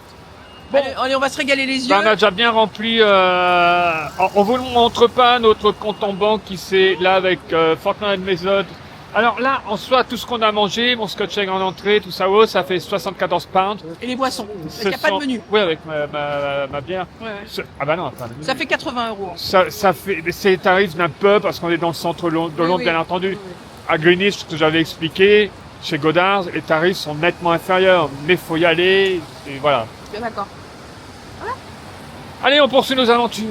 Speaker 1: Bon.
Speaker 2: Allez, on va se régaler les yeux.
Speaker 1: Bah, on a déjà bien rempli. On vous montre pas notre compte en banque qui c'est là avec Fortnite Method. Alors là, en soi, tout ce qu'on a mangé, mon scotch egg en entrée, tout ça, ça fait 74 pounds.
Speaker 2: Et les boissons. Parce qu'il n'y a
Speaker 1: Ce
Speaker 2: pas de
Speaker 1: sont-
Speaker 2: menu.
Speaker 1: Oui, avec ma bière.
Speaker 2: Ouais, ouais.
Speaker 1: Ah bah non, attends.
Speaker 2: Ça fait 80 €.
Speaker 1: Ça fait, c'est les tarifs d'un pub parce qu'on est dans le centre de Londres,
Speaker 2: Oui.
Speaker 1: bien entendu.
Speaker 2: Oui, oui.
Speaker 1: À Greenwich, ce que j'avais expliqué, chez Godard, les tarifs sont nettement inférieurs. Mais faut y aller, et voilà.
Speaker 2: Bien d'accord.
Speaker 1: Allez, on poursuit nos aventures.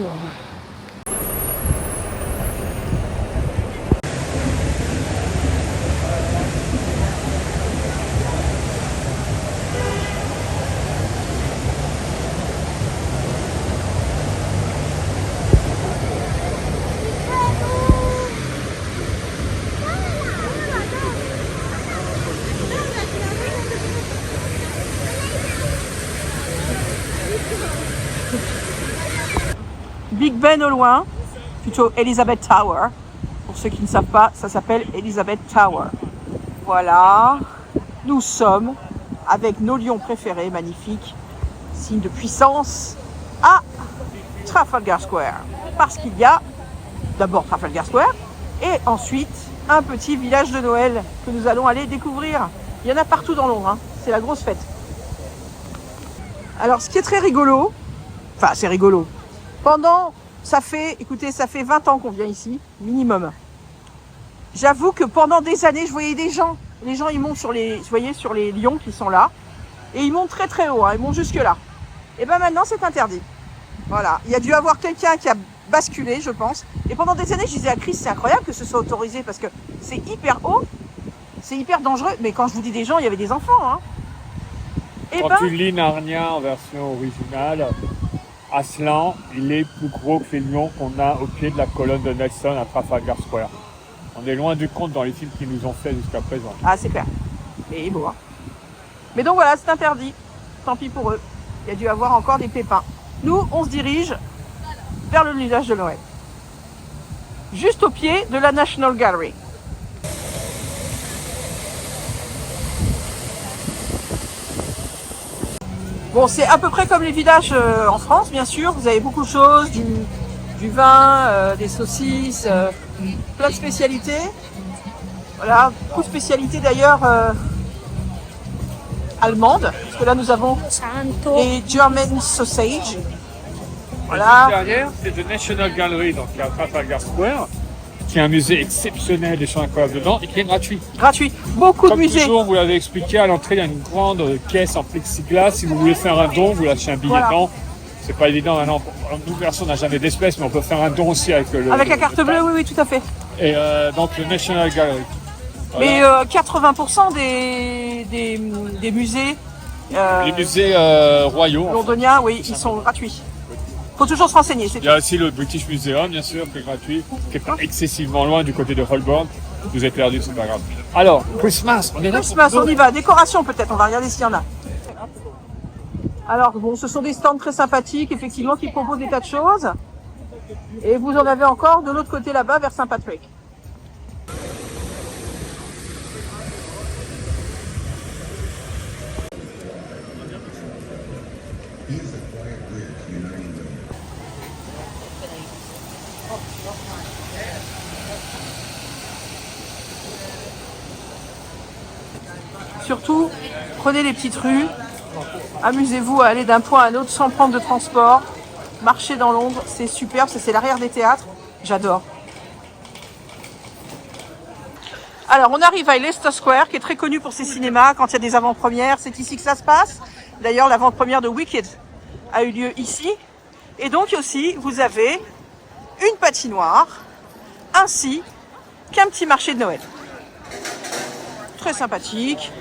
Speaker 2: Big Ben au loin, plutôt Elizabeth Tower. Pour ceux qui ne savent pas, ça s'appelle Elizabeth Tower. Voilà, nous sommes avec nos lions préférés, magnifiques, signe de puissance, à Trafalgar Square. Parce qu'il y a d'abord Trafalgar Square et ensuite un petit village de Noël que nous allons aller découvrir. Il y en a partout dans Londres, hein. C'est la grosse fête. Alors ce qui est très rigolo, enfin c'est rigolo, écoutez, ça fait 20 ans qu'on vient ici, minimum. J'avoue que pendant des années, je voyais des gens. Les gens, ils montent sur les lions qui sont là. Et ils montent très très haut, hein, ils montent jusque là. Et ben maintenant, c'est interdit. Voilà. Il y a dû avoir quelqu'un qui a basculé, je pense. Et pendant des années, je disais à Chris, c'est incroyable que ce soit autorisé parce que c'est hyper haut, c'est hyper dangereux. Mais quand je vous dis des gens, il y avait des enfants, hein. Et
Speaker 1: Quand tu lis Narnia en version originale, Aslan, il est plus gros que les lions qu'on a au pied de la colonne de Nelson à Trafalgar Square. On est loin du compte dans les films qu'ils nous ont fait jusqu'à présent.
Speaker 2: Ah, c'est clair. Mais il est beau, hein. Mais donc voilà, c'est interdit. Tant pis pour eux. Il y a dû avoir encore des pépins. Nous, on se dirige vers le village de Noël. Juste au pied de la National Gallery. Bon, c'est à peu près comme les villages en France, bien sûr. Vous avez beaucoup de choses, du vin, des saucisses, plein de spécialités. Voilà, beaucoup de spécialités d'ailleurs allemandes. Parce que là, nous avons les German sausage. Voilà.
Speaker 1: Derrière, c'est The National Gallery, donc à Trafalgar Square, qui est un musée exceptionnel, des choses incroyables dedans, et qui est gratuit.
Speaker 2: Gratuit. Beaucoup
Speaker 1: Comme
Speaker 2: de musées.
Speaker 1: toujours, vous l'avez expliqué, à l'entrée, il y a une grande caisse en plexiglas. Si vous voulez faire un don, vous lâchez un billet
Speaker 2: Voilà.
Speaker 1: dedans. C'est pas évident maintenant. Nous, personne n'a jamais d'espèces, mais on peut faire un don aussi avec le.
Speaker 2: Avec la carte bleue, oui, oui, tout à fait.
Speaker 1: Et donc le National Gallery. Voilà.
Speaker 2: Mais 80% des musées
Speaker 1: Les musées royaux.
Speaker 2: londoniens, oui, ils sont gratuits. Faut toujours se renseigner.
Speaker 1: Il y a aussi le British Museum, bien sûr, qui est gratuit, qui est pas excessivement loin du côté de Holborn. Vous êtes perdu, c'est pas grave. Alors, Christmas, on est là.
Speaker 2: Christmas, on y va. Décoration peut-être, on va regarder s'il y en a. Alors bon, ce sont des stands très sympathiques, effectivement, qui proposent des tas de choses. Et vous en avez encore de l'autre côté là-bas, vers Saint-Patrick. Surtout, prenez les petites rues, amusez-vous à aller d'un point à un autre sans prendre de transport. Marcher dans Londres, c'est superbe, c'est l'arrière des théâtres, j'adore. Alors, on arrive à Leicester Square, qui est très connu pour ses cinémas, quand il y a des avant-premières, c'est ici que ça se passe. D'ailleurs, l'avant-première de Wicked a eu lieu ici. Et donc aussi, vous avez une patinoire, ainsi qu'un petit marché de Noël. Très sympathique.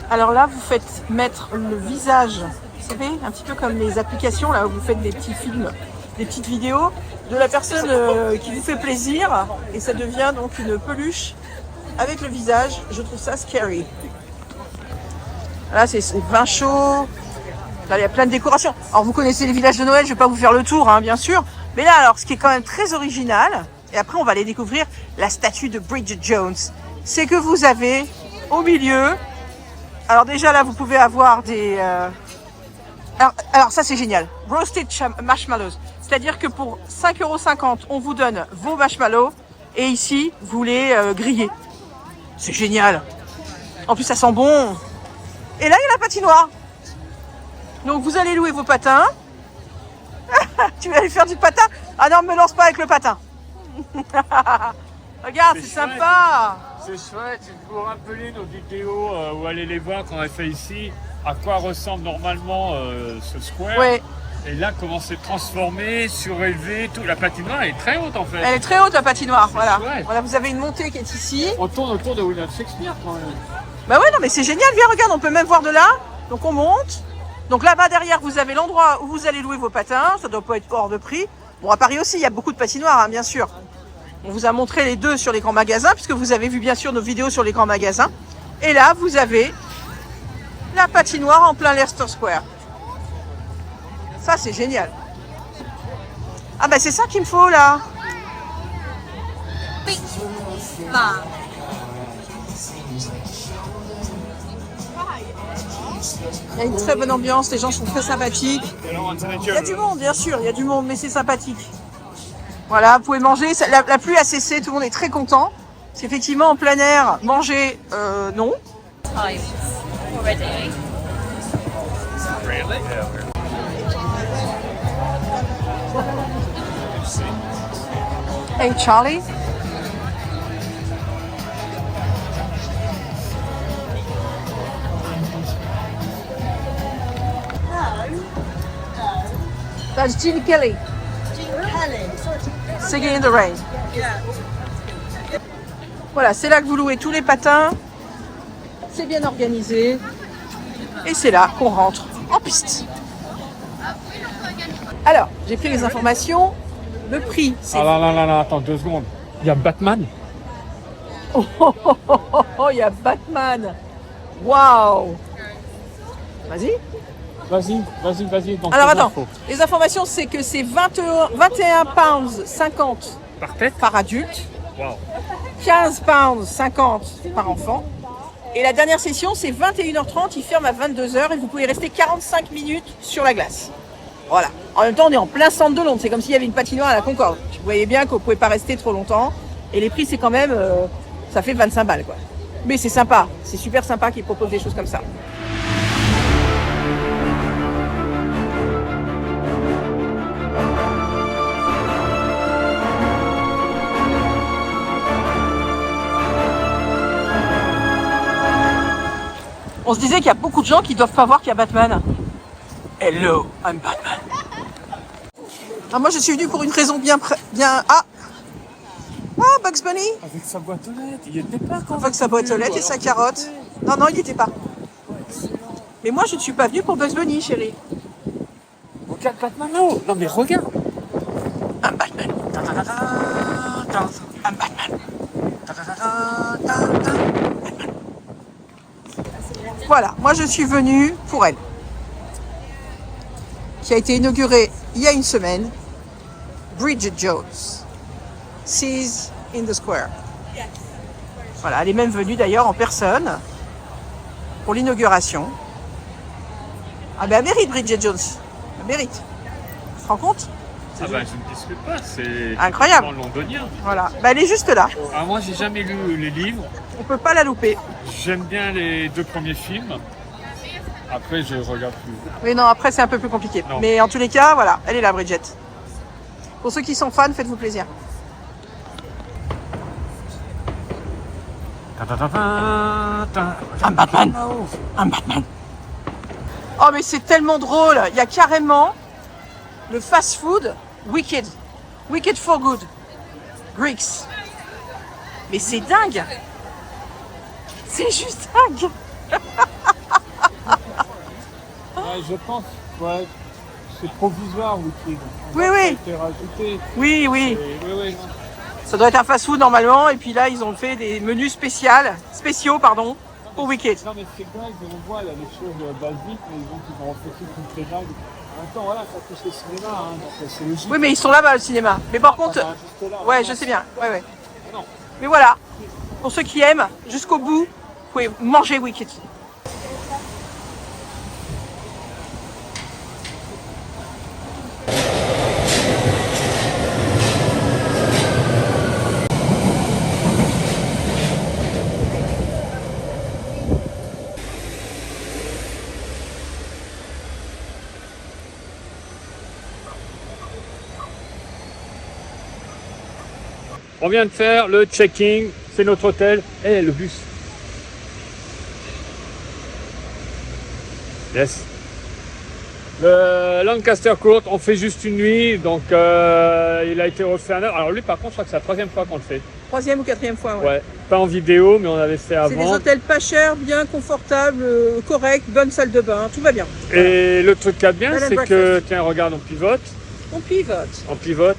Speaker 2: Alors là, vous faites mettre le visage, vous savez, un petit peu comme les applications, là où vous faites des petits films, des petites vidéos, de la personne qui vous fait plaisir, et ça devient donc une peluche avec le visage. Je trouve ça scary. Là, c'est vin chaud. Là, il y a plein de décorations. Alors, vous connaissez les villages de Noël, je vais pas vous faire le tour, hein, bien sûr. Mais là, alors, ce qui est quand même très original, et après, on va aller découvrir la statue de Bridget Jones, c'est que vous avez au milieu, alors déjà là, vous pouvez avoir des... Alors ça, c'est génial. Roasted marshmallows. C'est-à-dire que pour 5,50 €, on vous donne vos marshmallows, et ici, vous les grillez. C'est génial. En plus, ça sent bon. Et là, il y a la patinoire. Donc, vous allez louer vos patins. Tu vas aller faire du patin? Ah non, me lance pas avec le patin. Regarde, c'est sympa.
Speaker 1: C'est chouette, c'est pour rappeler nos vidéos ou aller les voir quand on a fait ici, à quoi ressemble normalement ce square.
Speaker 2: Ouais.
Speaker 1: Et là, comment c'est transformé, surélevé, tout. La patinoire elle est très haute en fait.
Speaker 2: Elle est très haute, la patinoire. Voilà.
Speaker 1: Chouette.
Speaker 2: Voilà, vous avez une montée qui est ici.
Speaker 1: On tourne autour de William Shakespeare quand même.
Speaker 2: Bah ouais, non, mais c'est génial. Viens, regarde, on peut même voir de là. Donc, on monte. Donc, là-bas, derrière, vous avez l'endroit où vous allez louer vos patins. Ça doit pas être hors de prix. Bon, à Paris aussi, il y a beaucoup de patinoires, hein, bien sûr. On vous a montré les deux sur les grands magasins, puisque vous avez vu, bien sûr, nos vidéos sur les grands magasins. Et là, vous avez la patinoire en plein Leicester Square. Ça, c'est génial. Ah bah c'est ça qu'il me faut là. Il y a une très bonne ambiance, les gens sont très sympathiques. Il y a du monde, bien sûr, il y a du monde, mais c'est sympathique. Voilà, vous pouvez manger. La pluie a cessé, tout le monde est très content. Parce qu'effectivement, en plein air, manger, non. Hey Charlie. That's Gene Kelly. Singing in the Rain. Voilà, c'est là que vous louez tous les patins. C'est bien organisé. Et c'est là qu'on rentre en piste. Alors, j'ai pris les informations. Le prix, c'est...
Speaker 1: Ah là, attends 2 secondes. Il y a Batman.
Speaker 2: Oh, il y a Batman. Waouh. Vas-y.
Speaker 1: Vas-y. Donc,
Speaker 2: Alors attends, les informations, c'est que c'est 21 pounds 50
Speaker 1: par tête.
Speaker 2: par adulte,
Speaker 1: Wow.
Speaker 2: 15 pounds 50 par enfant. Et la dernière session, c'est 21h30, il ferme à 22h et vous pouvez rester 45 minutes sur la glace. Voilà. En même temps, on est en plein centre de Londres, c'est comme s'il y avait une patinoire à la Concorde. Vous voyez bien que vous ne pouvez pas rester trop longtemps. Et les prix, c'est quand même, ça fait 25 balles quoi. Mais c'est sympa, c'est super sympa qu'ils proposent des choses comme ça. On se disait qu'il y a beaucoup de gens qui doivent pas voir qu'il y a Batman. Hello, I'm Batman. Alors moi je suis venue pour une raison bien... Ah, Bugs Bunny.
Speaker 1: Avec sa boîte aux lettres, il était pas quand
Speaker 2: Avec sa boîte aux lettres et sa carotte. Non, il n'y était pas. Mais moi je ne suis pas venue pour Bugs Bunny, chérie.
Speaker 1: Regarde Batman là-haut. Non mais regarde.
Speaker 2: I'm Batman. I'm Batman. Voilà, moi je suis venue pour elle. Qui a été inaugurée il y a une semaine. Bridget Jones. Seas in the Square. Voilà, elle est même venue d'ailleurs en personne pour l'inauguration. Ah ben elle mérite Bridget Jones. Elle mérite. Tu te rends compte?
Speaker 1: Ah bah je ne discute pas, c'est
Speaker 2: incroyable.
Speaker 1: Londonien.
Speaker 2: Voilà, ben elle est juste là.
Speaker 1: Ah, moi j'ai jamais lu les livres.
Speaker 2: On peut pas la louper.
Speaker 1: J'aime bien les 2 premiers films. Après je regarde plus.
Speaker 2: Oui non, après c'est un peu plus compliqué.
Speaker 1: Non.
Speaker 2: Mais en tous les cas, voilà, elle est là Bridget. Pour ceux qui sont fans, faites-vous plaisir. Un Batman. Un Batman. Oh mais c'est tellement drôle. Il y a carrément le fast-food Wicked. Wicked for Good. Greeks. Mais c'est dingue. C'est juste dingue.
Speaker 1: Ouais, je pense, ouais, c'est provisoire Wicked.
Speaker 2: Oui.
Speaker 1: été rajouté.
Speaker 2: Oui.
Speaker 1: Oui.
Speaker 2: Ça doit être un fast-food normalement. Et puis là, ils ont fait des menus spéciaux pour Wicked.
Speaker 1: Non mais c'est dingue, on voit là, les choses basiques, mais ils vont refléter toutes les vagues. En même temps, voilà, ça touche le cinéma, hein, donc c'est logique.
Speaker 2: Oui, mais ils sont là-bas au cinéma. Mais par contre,
Speaker 1: Juste là,
Speaker 2: ouais, je sais bien. Ouais.
Speaker 1: Non.
Speaker 2: Mais voilà, pour ceux qui aiment, jusqu'au bout, vous pouvez manger Wicked.
Speaker 1: On vient de faire le check-in, c'est notre hôtel. Et le bus. Yes. Le Lancaster Court, on fait juste une nuit, donc il a été refait un heure. Alors lui par contre, je crois que c'est la 3e fois qu'on le fait.
Speaker 2: 3e ou 4e fois,
Speaker 1: Ouais, pas en vidéo, mais on avait fait avant.
Speaker 2: C'est des hôtels pas chers, bien confortables, corrects, bonne salle de bain, tout va bien.
Speaker 1: Et le truc qui est bien,
Speaker 2: Bed and
Speaker 1: c'est que,
Speaker 2: breakfast.
Speaker 1: tiens, regarde, on pivote.
Speaker 2: On pivote.
Speaker 1: On pivote.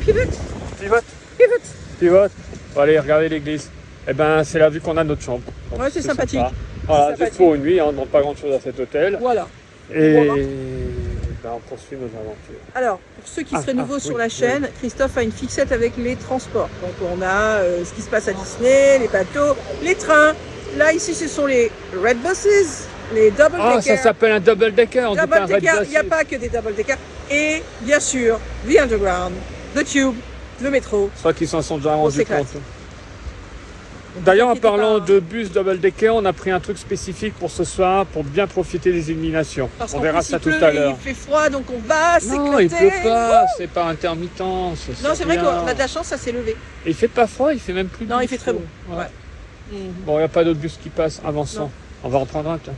Speaker 2: Pivote.
Speaker 1: Pivote.
Speaker 2: Pivote.
Speaker 1: Pivote. Bon, allez, regardez l'église. Eh ben, c'est la vue qu'on a de notre chambre. Donc,
Speaker 2: Ouais, c'est sympathique.
Speaker 1: sympa. Voilà,
Speaker 2: sympathique.
Speaker 1: juste pour une nuit, hein, on ne demande pas grand chose à cet hôtel.
Speaker 2: Voilà.
Speaker 1: Et ben, on poursuit nos aventures.
Speaker 2: Alors, pour ceux qui seraient nouveaux sur
Speaker 1: oui,
Speaker 2: la chaîne, Christophe a une fixette avec les transports. Donc on a ce qui se passe à Disney, les bateaux, les trains. Là, ici, ce sont les Red Buses, les Double
Speaker 1: Ah,
Speaker 2: Decker.
Speaker 1: ça s'appelle un double decker. On dit pas
Speaker 2: Double
Speaker 1: un red
Speaker 2: Decker,
Speaker 1: bus.
Speaker 2: il n'y a pas que des Double Decker. Et bien sûr, The Underground, The Tube, le métro.
Speaker 1: Je crois qu'ils s'en sont déjà rendus
Speaker 2: s'éclate.
Speaker 1: compte. D'ailleurs, en
Speaker 2: inquiétez
Speaker 1: parlant
Speaker 2: pas.
Speaker 1: de bus double decker, on a pris un truc spécifique pour ce soir, pour bien profiter des illuminations.
Speaker 2: Parce
Speaker 1: On
Speaker 2: qu'en
Speaker 1: verra
Speaker 2: plus,
Speaker 1: ça
Speaker 2: il
Speaker 1: tout
Speaker 2: pleut
Speaker 1: à
Speaker 2: et
Speaker 1: l'heure.
Speaker 2: il fait froid, donc on va
Speaker 1: Non, il
Speaker 2: s'éclater.
Speaker 1: pleut pas, c'est pas intermittent.
Speaker 2: Non, c'est vrai qu'on a de la chance, ça s'est levé.
Speaker 1: Et il fait pas froid, il fait même plus
Speaker 2: Non,
Speaker 1: doux,
Speaker 2: il fait
Speaker 1: je
Speaker 2: très
Speaker 1: trouve.
Speaker 2: beau. Ouais.
Speaker 1: Bon, il n'y a pas d'autre bus qui passe, avançons.
Speaker 2: Non.
Speaker 1: On va en prendre un, tiens.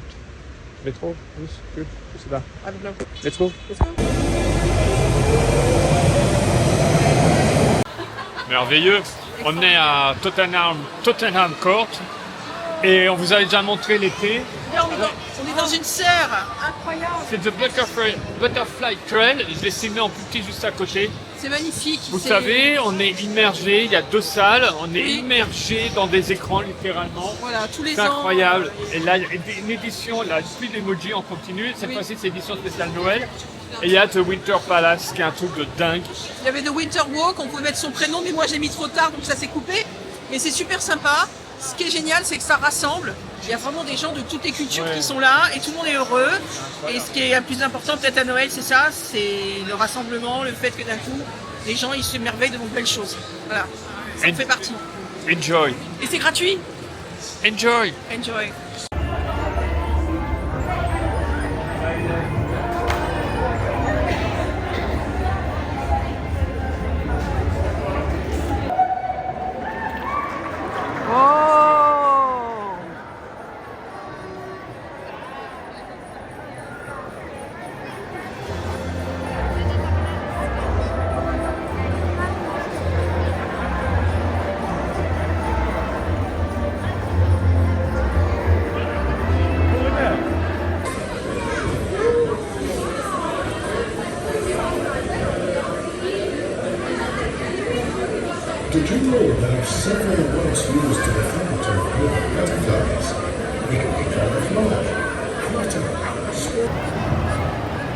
Speaker 1: Métro, bus, je sais pas.
Speaker 2: Avec la-
Speaker 1: Métro.
Speaker 2: Let's go.
Speaker 1: Merveilleux. On est à Tottenham Court et on vous avait déjà montré l'été.
Speaker 2: Là, on est dans une serre incroyable.
Speaker 1: C'est The Butterfly Trail. Je l'ai filmé en plus petit juste à côté.
Speaker 2: C'est magnifique.
Speaker 1: Vous
Speaker 2: c'est-
Speaker 1: savez, on est immergé. Il y a 2 salles. On est
Speaker 2: Oui.
Speaker 1: immergé dans des écrans littéralement.
Speaker 2: Voilà, tous les
Speaker 1: C'est
Speaker 2: ans.
Speaker 1: incroyable. Et là, il y a une édition, la suite d'emoji en continu. Cette
Speaker 2: Oui.
Speaker 1: fois-ci, c'est édition spéciale Noël. Et il y a The Winter Palace, qui est un truc de dingue.
Speaker 2: Il y avait The Winter Walk, on pouvait mettre son prénom, mais moi j'ai mis trop tard, donc ça s'est coupé. Mais c'est super sympa. Ce qui est génial, c'est que ça rassemble. Il y a vraiment des gens de toutes les cultures
Speaker 1: Ouais.
Speaker 2: qui sont là et tout le monde est heureux. Et ce qui est le plus important peut-être à Noël, c'est ça, c'est le rassemblement, le fait que d'un coup, les gens ils s'émerveillent devant de belles choses. Voilà, ça en
Speaker 1: Et-
Speaker 2: fait partie.
Speaker 1: Enjoy.
Speaker 2: Et c'est gratuit.
Speaker 1: Enjoy.
Speaker 2: Enjoy. Oh!
Speaker 4: Did you know there are several words used to refer to river butterflies? They can be camouflage, flutter, swirl.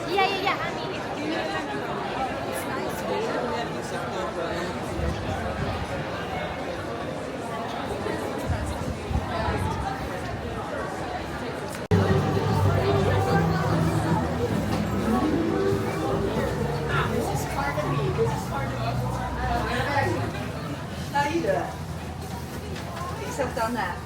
Speaker 3: Yeah, yeah, yeah.
Speaker 2: Except on that.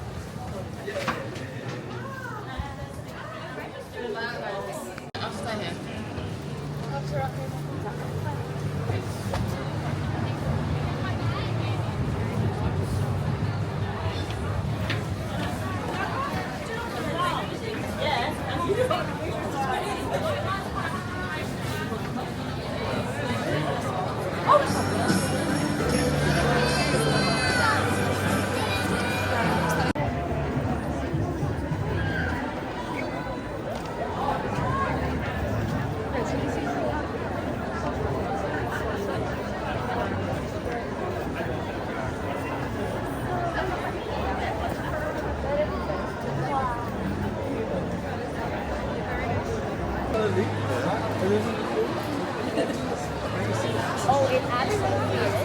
Speaker 3: Oh, it absolutely is.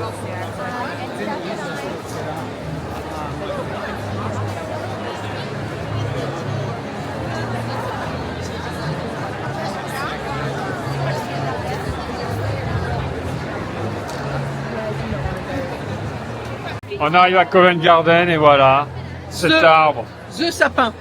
Speaker 3: And definitely.
Speaker 1: On arrive à Covent Garden et voilà, cet
Speaker 2: Ce-
Speaker 1: arbre.
Speaker 2: The sapin.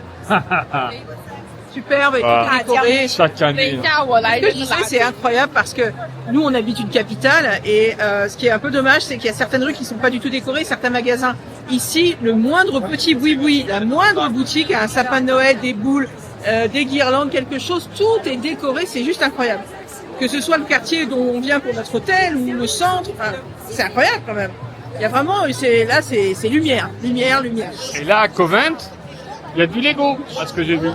Speaker 2: Superbe et
Speaker 1: Voilà.
Speaker 2: tout décoré.
Speaker 1: Chaque année.
Speaker 2: Ce que je disais, c'est incroyable parce que nous, on habite une capitale et ce qui est un peu dommage, c'est qu'il y a certaines rues qui sont pas du tout décorées, certains magasins. Ici, le moindre petit boui-boui, la moindre boutique a un sapin de Noël, des boules, des guirlandes, quelque chose, tout est décoré, c'est juste incroyable. Que ce soit le quartier dont on vient pour notre hôtel ou le centre, enfin, c'est incroyable quand même. Il y a vraiment, c'est lumière, lumière, lumière.
Speaker 1: Et là, à Covent, il y a du Lego, à ce que j'ai vu.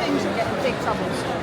Speaker 2: Things are getting big troubles.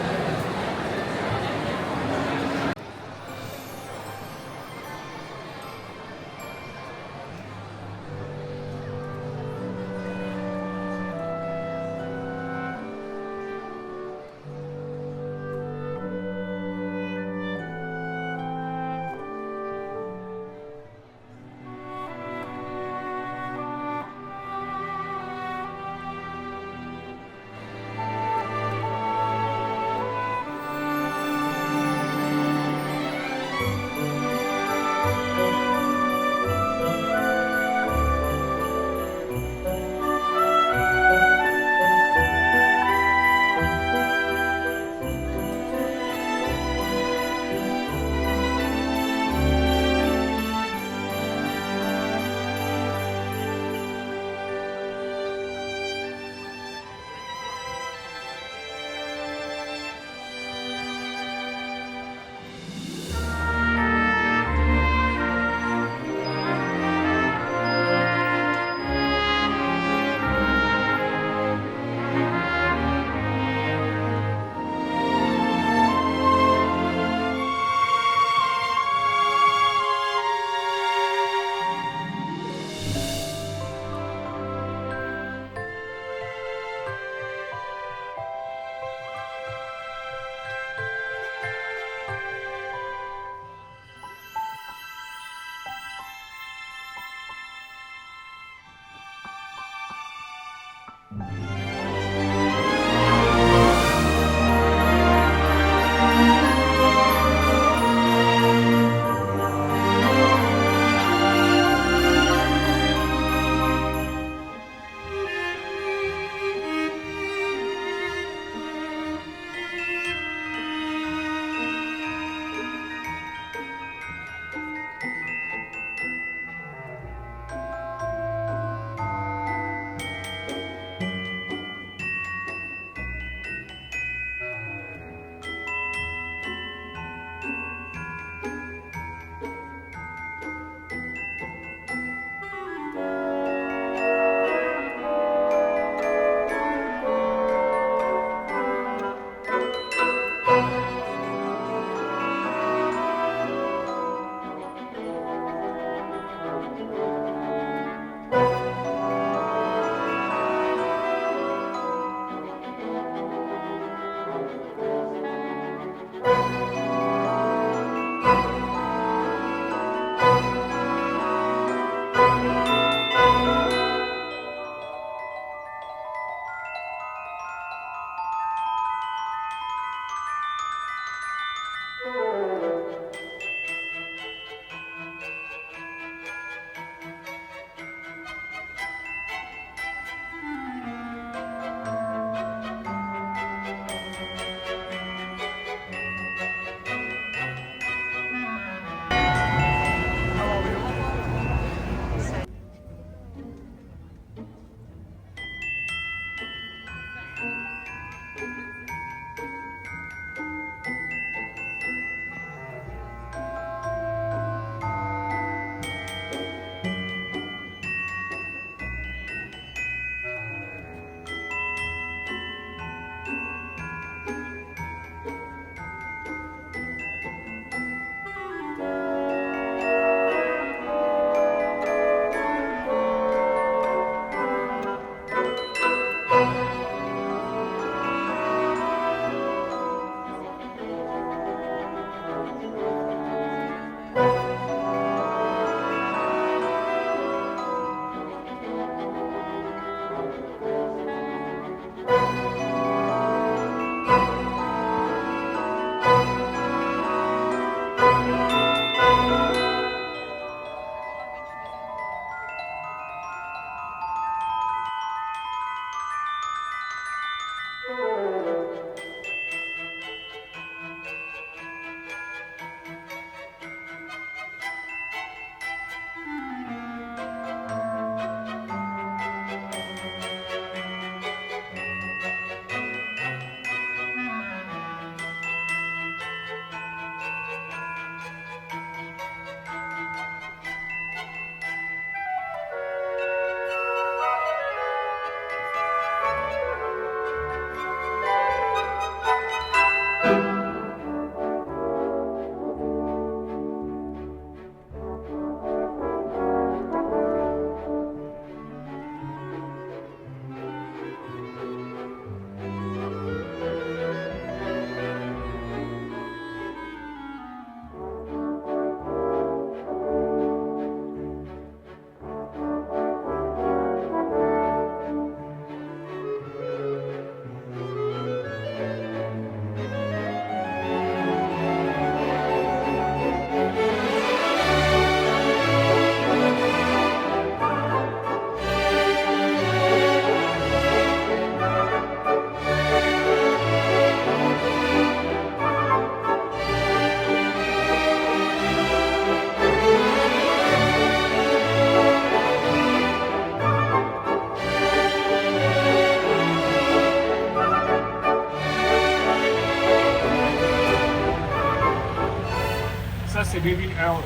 Speaker 1: Ça, c'est David Earl.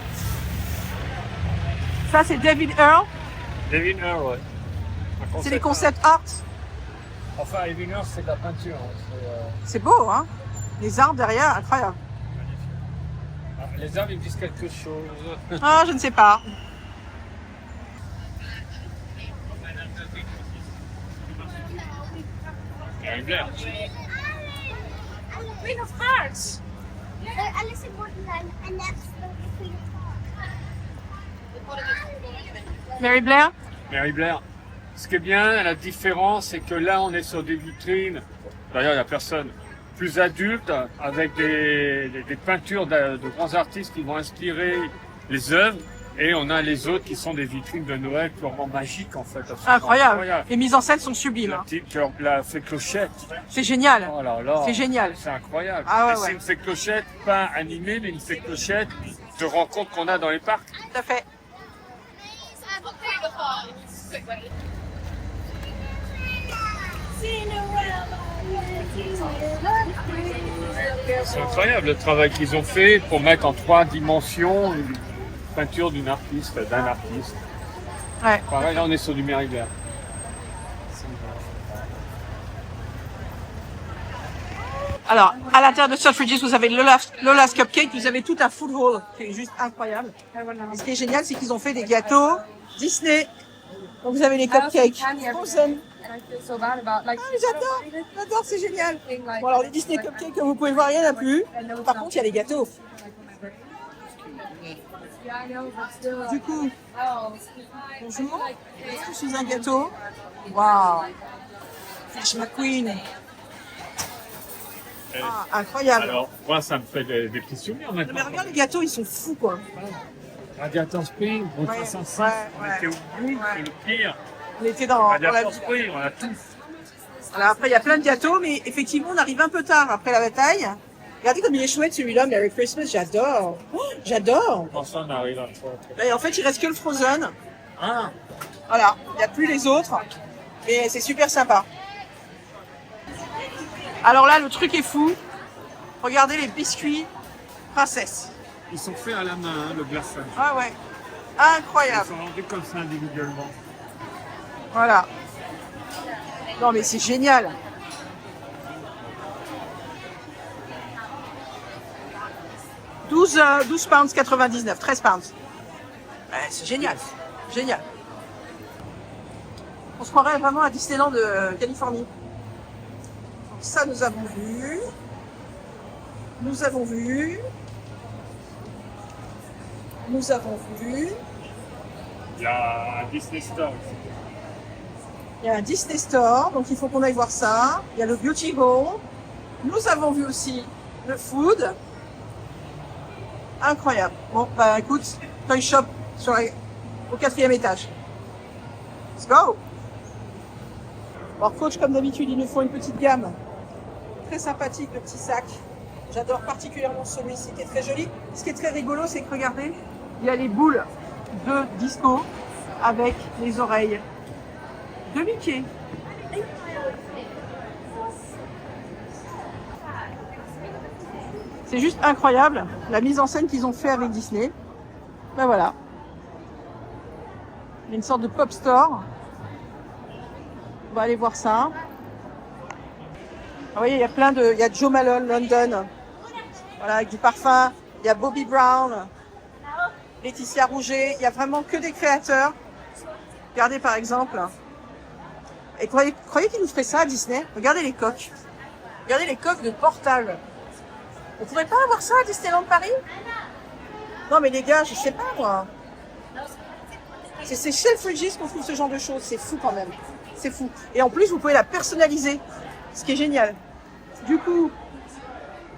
Speaker 2: Ça, c'est David Earl.
Speaker 1: David Earl, ouais.
Speaker 2: C'est les concept art.
Speaker 1: Enfin, David Earl, c'est de la peinture.
Speaker 2: C'est beau, hein? Les arbres derrière, incroyable.
Speaker 1: Magnifique. Les arbres, ils disent quelque chose.
Speaker 2: Ah, je ne sais pas.
Speaker 1: Mary Blair.
Speaker 3: Queen of Hearts. Alice in Wonderland, and that's the Queen of Hearts.
Speaker 2: Mary Blair?
Speaker 1: Mary Blair. Ce qui est bien, la différence, c'est que là, on est sur des vitrines. D'ailleurs, il n'y a personne. Plus adultes, avec des peintures de grands artistes qui vont inspirer les œuvres. Et on a les autres qui sont des vitrines de Noël purement magiques, en fait.
Speaker 2: Incroyable. Les mises en scène sont sublimes.
Speaker 1: La
Speaker 2: Hein.
Speaker 1: petite, genre, la fée clochette.
Speaker 2: C'est génial.
Speaker 1: Oh là là.
Speaker 2: C'est génial.
Speaker 1: C'est incroyable.
Speaker 2: Ah ouais,
Speaker 1: Et c'est
Speaker 2: ouais.
Speaker 1: une fée clochette, pas animée, mais une fée clochette de rencontre qu'on a dans les parcs.
Speaker 2: Tout à fait.
Speaker 1: C'est incroyable le travail qu'ils ont fait pour mettre en 3 dimensions une peinture d'un artiste.
Speaker 2: Ouais.
Speaker 1: Pareil, là on est sur du Mary Blair.
Speaker 2: Alors, à l'intérieur de Selfridges, vous avez Lola's Cupcake, vous avez tout un food hall qui est juste incroyable. Et ce qui est génial, c'est qu'ils ont fait des gâteaux Disney. Donc vous avez les cupcakes Frozen. J'adore, c'est génial. Bon alors les Disney cupcakes, comme vous pouvez voir, il n'y en a plus. Par contre, il y a les gâteaux. Du coup, bonjour, je suis un gâteau. Waouh, Flash McQueen. Ah, incroyable.
Speaker 1: Alors, moi ça me fait des petits souvenirs maintenant.
Speaker 2: Mais regarde les gâteaux, ils sont fous quoi.
Speaker 1: Radiator Spring, on
Speaker 2: Ouais,
Speaker 1: 306,
Speaker 2: ouais,
Speaker 1: on
Speaker 2: ouais.
Speaker 1: était au bout,
Speaker 2: Ouais.
Speaker 1: c'est le pire.
Speaker 2: On était dans la
Speaker 1: Radiator
Speaker 2: vie.
Speaker 1: Spring, on a tout.
Speaker 2: Voilà, après, il y a plein de gâteaux, mais effectivement, on arrive un peu tard après la bataille. Regardez comme il est chouette celui-là, Merry Christmas, j'adore. Oh, j'adore.
Speaker 1: Enfin, on arrive à ça.
Speaker 2: Et en fait, il reste que le Frozen.
Speaker 1: Ah,
Speaker 2: Voilà, il n'y a plus les autres. Et c'est super sympa. Alors là, le truc est fou. Regardez les biscuits princesse.
Speaker 1: ils sont faits à la main, hein, le glaçage.
Speaker 2: Ah ouais,
Speaker 1: Ils
Speaker 2: incroyable.
Speaker 1: sont vendus comme ça individuellement.
Speaker 2: Voilà. Non mais c'est génial. « 12 pounds 99, 13 pounds. Ouais, c'est génial, génial. On se croirait vraiment à Disneyland de Californie. Donc ça, nous avons vu. Nous avons vu. Nous avons vu.
Speaker 1: Il y a un Disney Store.
Speaker 2: Il y a un Disney Store, donc il faut qu'on aille voir ça. Il y a le Beauty Hall. Nous avons vu aussi le Food. Incroyable. Bon, bah écoute, Toy Shop au 4e étage. Let's go! Alors coach, comme d'habitude, ils nous font une petite gamme. Très sympathique, le petit sac. J'adore particulièrement celui-ci qui est très joli. Ce qui est très rigolo, c'est que regardez, il y a les boules de disco avec les oreilles de Mickey. C'est juste incroyable la mise en scène qu'ils ont fait avec Disney. Ben voilà. Il y a une sorte de pop store. On va aller voir ça. Vous voyez, il y a plein de... Il y a Joe Malone, London. Voilà, avec du parfum. Il y a Bobby Brown, Laetitia Rouget. Il y a vraiment que des créateurs. Regardez par exemple. Et croyez qu'ils nous feraient ça à Disney? Regardez les coques. Regardez les coques de Portal. On pourrait pas avoir ça à Disneyland Paris? Non mais les gars, je sais pas moi. C'est chez Selfridges qu'on trouve ce genre de choses. C'est fou quand même. C'est fou. Et en plus, vous pouvez la personnaliser. Ce qui est génial. Du coup,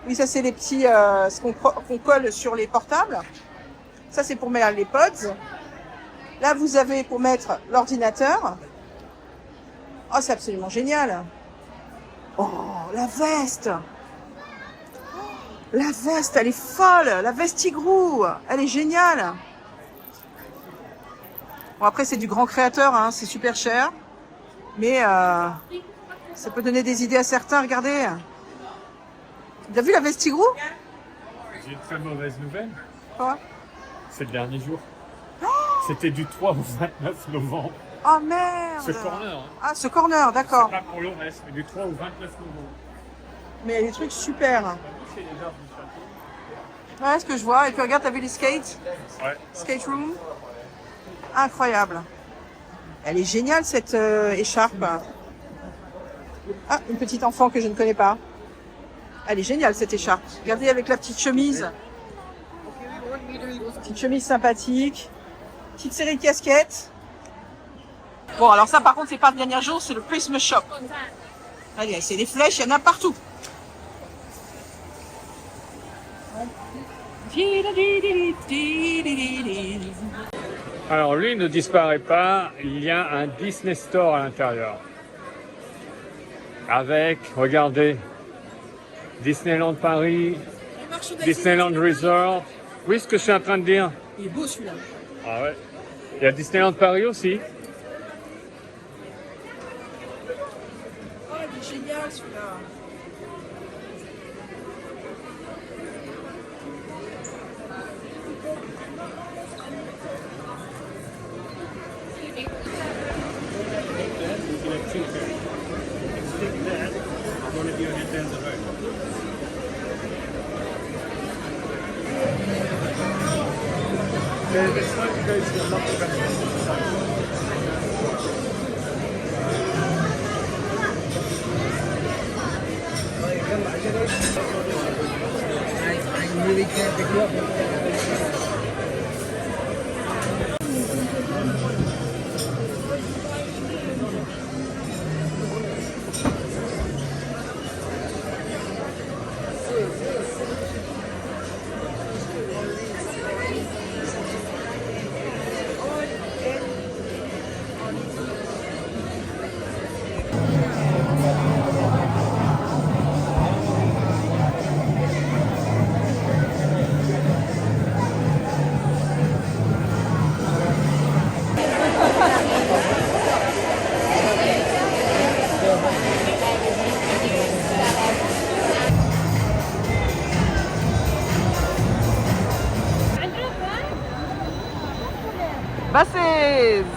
Speaker 2: oui, ça c'est les petits, ce qu'on colle sur les portables. Ça c'est pour mettre les pods. Là, vous avez pour mettre l'ordinateur. Oh, c'est absolument génial. Oh, la veste. La veste, elle est folle. La veste Igloo, elle est géniale. Bon, après, c'est du grand créateur, hein, c'est super cher. Mais ça peut donner des idées à certains. Regardez. T'as vu la veste Igloo?
Speaker 1: J'ai une très mauvaise nouvelle.
Speaker 2: Quoi?
Speaker 1: C'est le dernier jour. C'était du 3 au 29 novembre.
Speaker 2: Oh merde.
Speaker 1: Ce corner. Hein.
Speaker 2: Ah, ce corner, d'accord.
Speaker 1: Pas pour le reste, mais du 3 au 29 novembre.
Speaker 2: Mais il y a des trucs super.
Speaker 1: C'est les arbres du château.
Speaker 2: Ouais, ce que je vois. Et puis regarde, t'as vu les skates?
Speaker 1: Ouais.
Speaker 2: Skate room. Incroyable. Elle est géniale cette écharpe. Ah, une petite enfant que je ne connais pas. Elle est géniale cette écharpe. Regardez avec la petite chemise. Petite chemise sympathique. Petite série de casquettes. Bon, alors ça par contre, c'est pas le dernier jour, c'est le Christmas Shop. Allez, c'est des flèches, il y en a partout.
Speaker 1: Alors lui ne disparaît pas, il y a un Disney Store à l'intérieur. Avec, regardez, Disneyland Paris, Disneyland Resort. Oui, ce que je suis en train de dire.
Speaker 2: Il est beau celui-là.
Speaker 1: Ah ouais. Il y a Disneyland Paris aussi.
Speaker 2: Oh, il est génial celui-là.
Speaker 5: I really can't pick you up.
Speaker 2: Buses!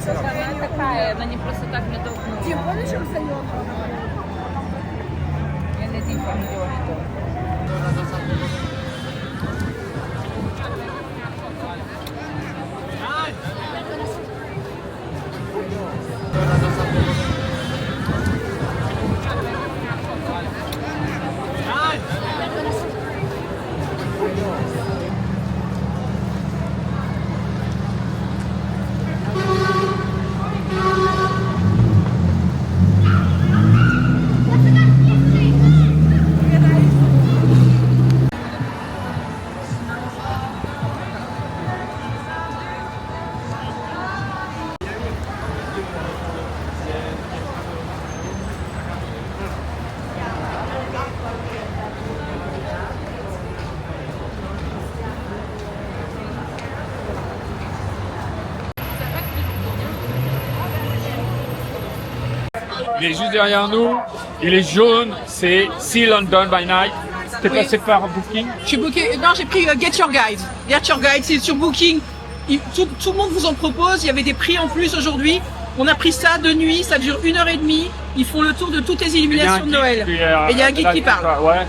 Speaker 6: Она такая, она не просто так не толкнула. Тим, помнишь, он занес? Я не Тим помню.
Speaker 1: Il est juste derrière nous. Il est jaune, c'est See London by Night. T'es
Speaker 2: Oui.
Speaker 1: passé par Booking?
Speaker 2: J'ai booké, non, j'ai pris Get Your Guide. Get Your Guide, c'est sur Booking. Tout le monde vous en propose. Il y avait des prix en plus aujourd'hui. On a pris ça de nuit, ça dure 1h30. Ils font le tour de toutes les illuminations de Noël. Et il y a un guide qui parle.
Speaker 1: Ouais.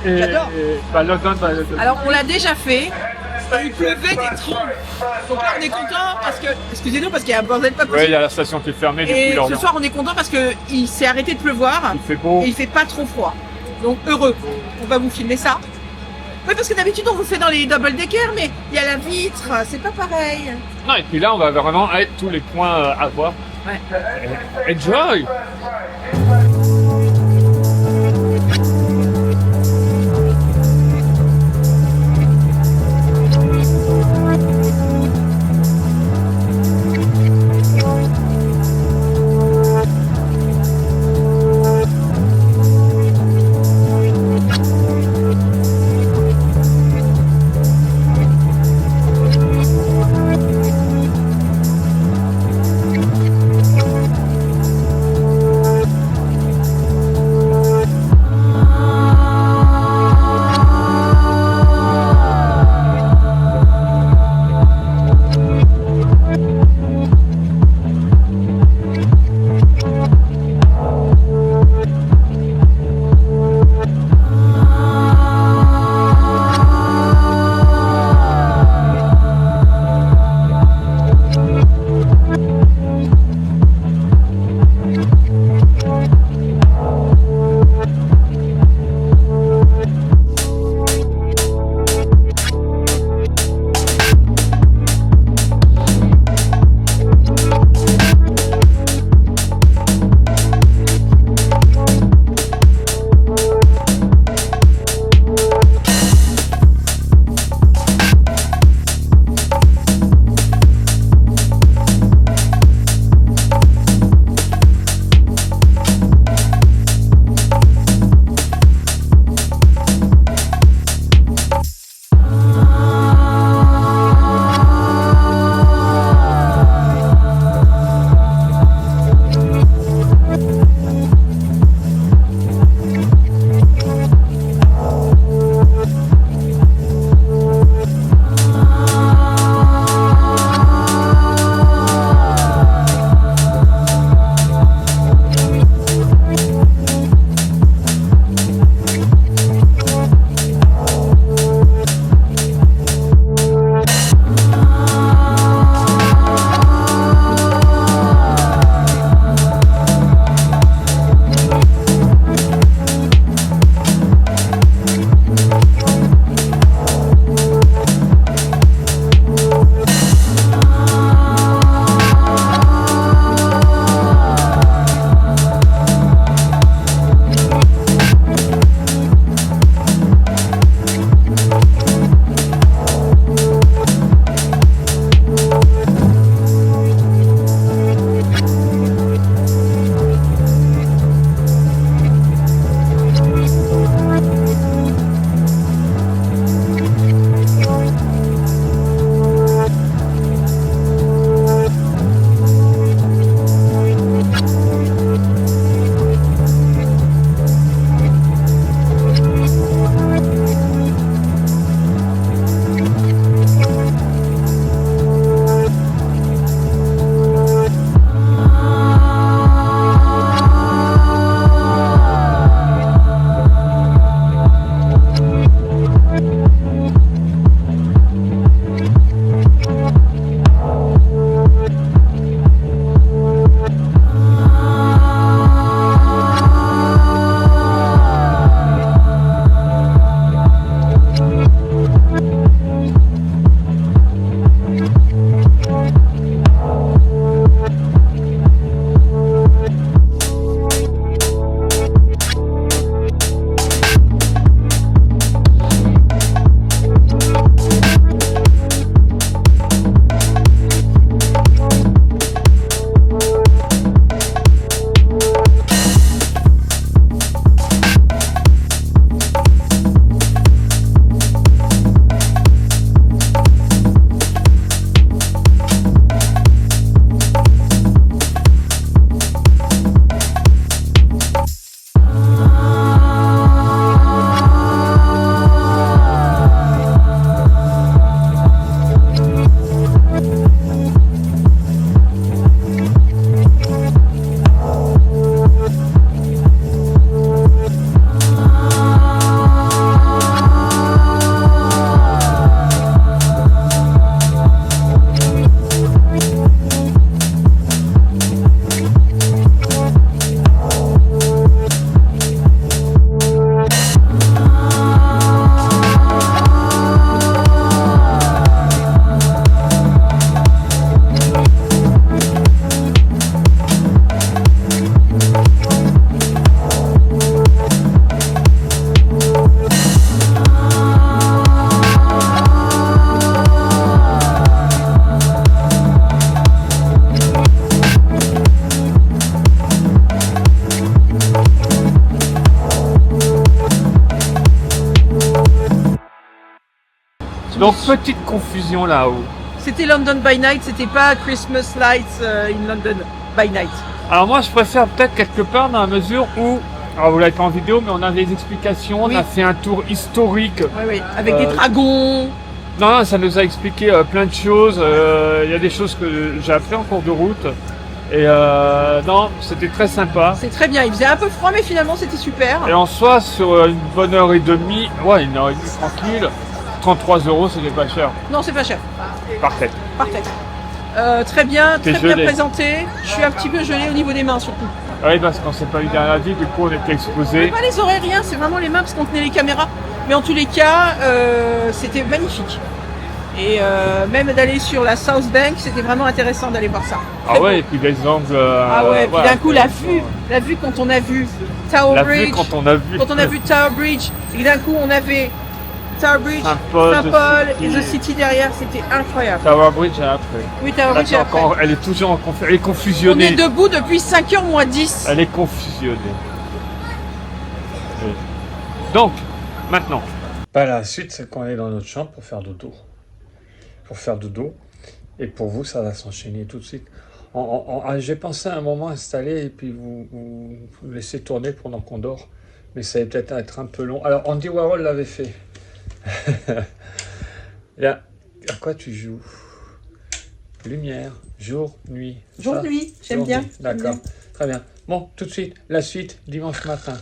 Speaker 1: Et,
Speaker 2: J'adore.
Speaker 1: London,
Speaker 2: Alors on l'a déjà fait. Il pleuvait des trompes. Donc là on est content parce que, excusez-nous parce qu'il y a un bordel pas
Speaker 1: ouais, il
Speaker 2: possible.
Speaker 1: y a la station qui est fermée depuis
Speaker 2: Et ce
Speaker 1: longtemps.
Speaker 2: soir on est content parce que il s'est arrêté de pleuvoir
Speaker 1: Il fait beau.
Speaker 2: et il fait pas trop froid. Donc heureux. On va vous filmer ça. Oui parce que d'habitude on vous fait dans les double decker mais il y a la vitre, c'est pas pareil.
Speaker 1: Non, et puis là, on va vraiment être tous les points à voir.
Speaker 2: Ouais.
Speaker 1: Enjoy! Donc petite confusion là-haut.
Speaker 2: C'était London by Night, c'était pas Christmas Lights in London by Night.
Speaker 1: Alors moi je préfère peut-être quelque part dans la mesure où, alors vous l'avez pas en vidéo, mais on a des explications,
Speaker 2: Oui.
Speaker 1: on a fait un tour historique.
Speaker 2: Oui, oui, avec des dragons.
Speaker 1: Non, ça nous a expliqué plein de choses. Il y a des choses que j'ai appris en cours de route. Et non, c'était très sympa.
Speaker 2: C'est très bien, il faisait un peu froid mais finalement c'était super.
Speaker 1: Et en soi, sur une bonne heure et demie, ouais, une heure et demie tranquille, 33 €, c'était pas cher.
Speaker 2: Non, c'est pas cher,
Speaker 1: Parfait.
Speaker 2: parfait. Très bien,
Speaker 1: T'es
Speaker 2: très bien
Speaker 1: gelé.
Speaker 2: présenté. Je suis un petit peu gelée au niveau des mains surtout.
Speaker 1: Oui, parce qu'on s'est pas eu derrière la vie, du coup on était exposés.
Speaker 2: Pas les oreilles, rien, c'est vraiment les mains parce qu'on tenait les caméras. Mais en tous les cas, c'était magnifique. Et même d'aller sur la South Bank, c'était vraiment intéressant d'aller voir ça.
Speaker 1: Ah
Speaker 2: Très
Speaker 1: ouais,
Speaker 2: beau.
Speaker 1: et puis des angles.
Speaker 2: Ah ouais, puis
Speaker 1: voilà,
Speaker 2: d'un coup la vue quand on a vu Tower
Speaker 1: La
Speaker 2: Bridge,
Speaker 1: vue quand on a vu.
Speaker 2: quand on a vu Tower Bridge, et d'un coup on avait Tower Bridge,
Speaker 1: Saint-Paul,
Speaker 2: Saint-Paul
Speaker 1: The
Speaker 2: et The
Speaker 1: City.
Speaker 2: City derrière, c'était incroyable.
Speaker 1: Tower Bridge après.
Speaker 2: Oui, Tower
Speaker 1: Là,
Speaker 2: Bridge
Speaker 1: c'est
Speaker 2: et après.
Speaker 1: encore, elle est toujours en elle est
Speaker 2: On
Speaker 1: confusionnée.
Speaker 2: est debout depuis 5h moins 10.
Speaker 1: Elle est confusionnée. Oui. Donc, maintenant. La suite, c'est qu'on est dans notre chambre pour faire dodo. Pour faire dodo. Et pour vous, ça va s'enchaîner tout de suite. J'ai pensé à un moment installer et puis vous laisser tourner pendant qu'on dort. Mais ça va peut-être être un peu long. Alors, Andy Warhol l'avait fait. Là, à quoi tu joues? Lumière, jour, nuit.
Speaker 2: Jour,
Speaker 1: Ça
Speaker 2: nuit, j'aime
Speaker 1: Jour,
Speaker 2: bien.
Speaker 1: nuit. D'accord, très bien. Bon, tout de suite, la suite, dimanche matin.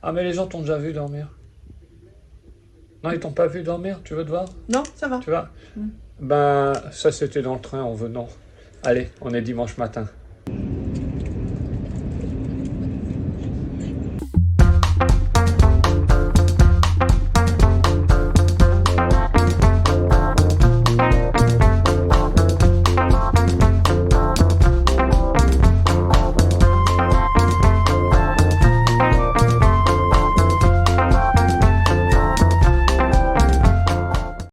Speaker 1: Ah, mais les gens t'ont déjà vu dormir. Non, ils t'ont pas vu dormir, tu veux te voir?
Speaker 2: Non, ça va.
Speaker 1: Tu vois? Ben, ça c'était dans le train en venant. Allez, on est dimanche matin.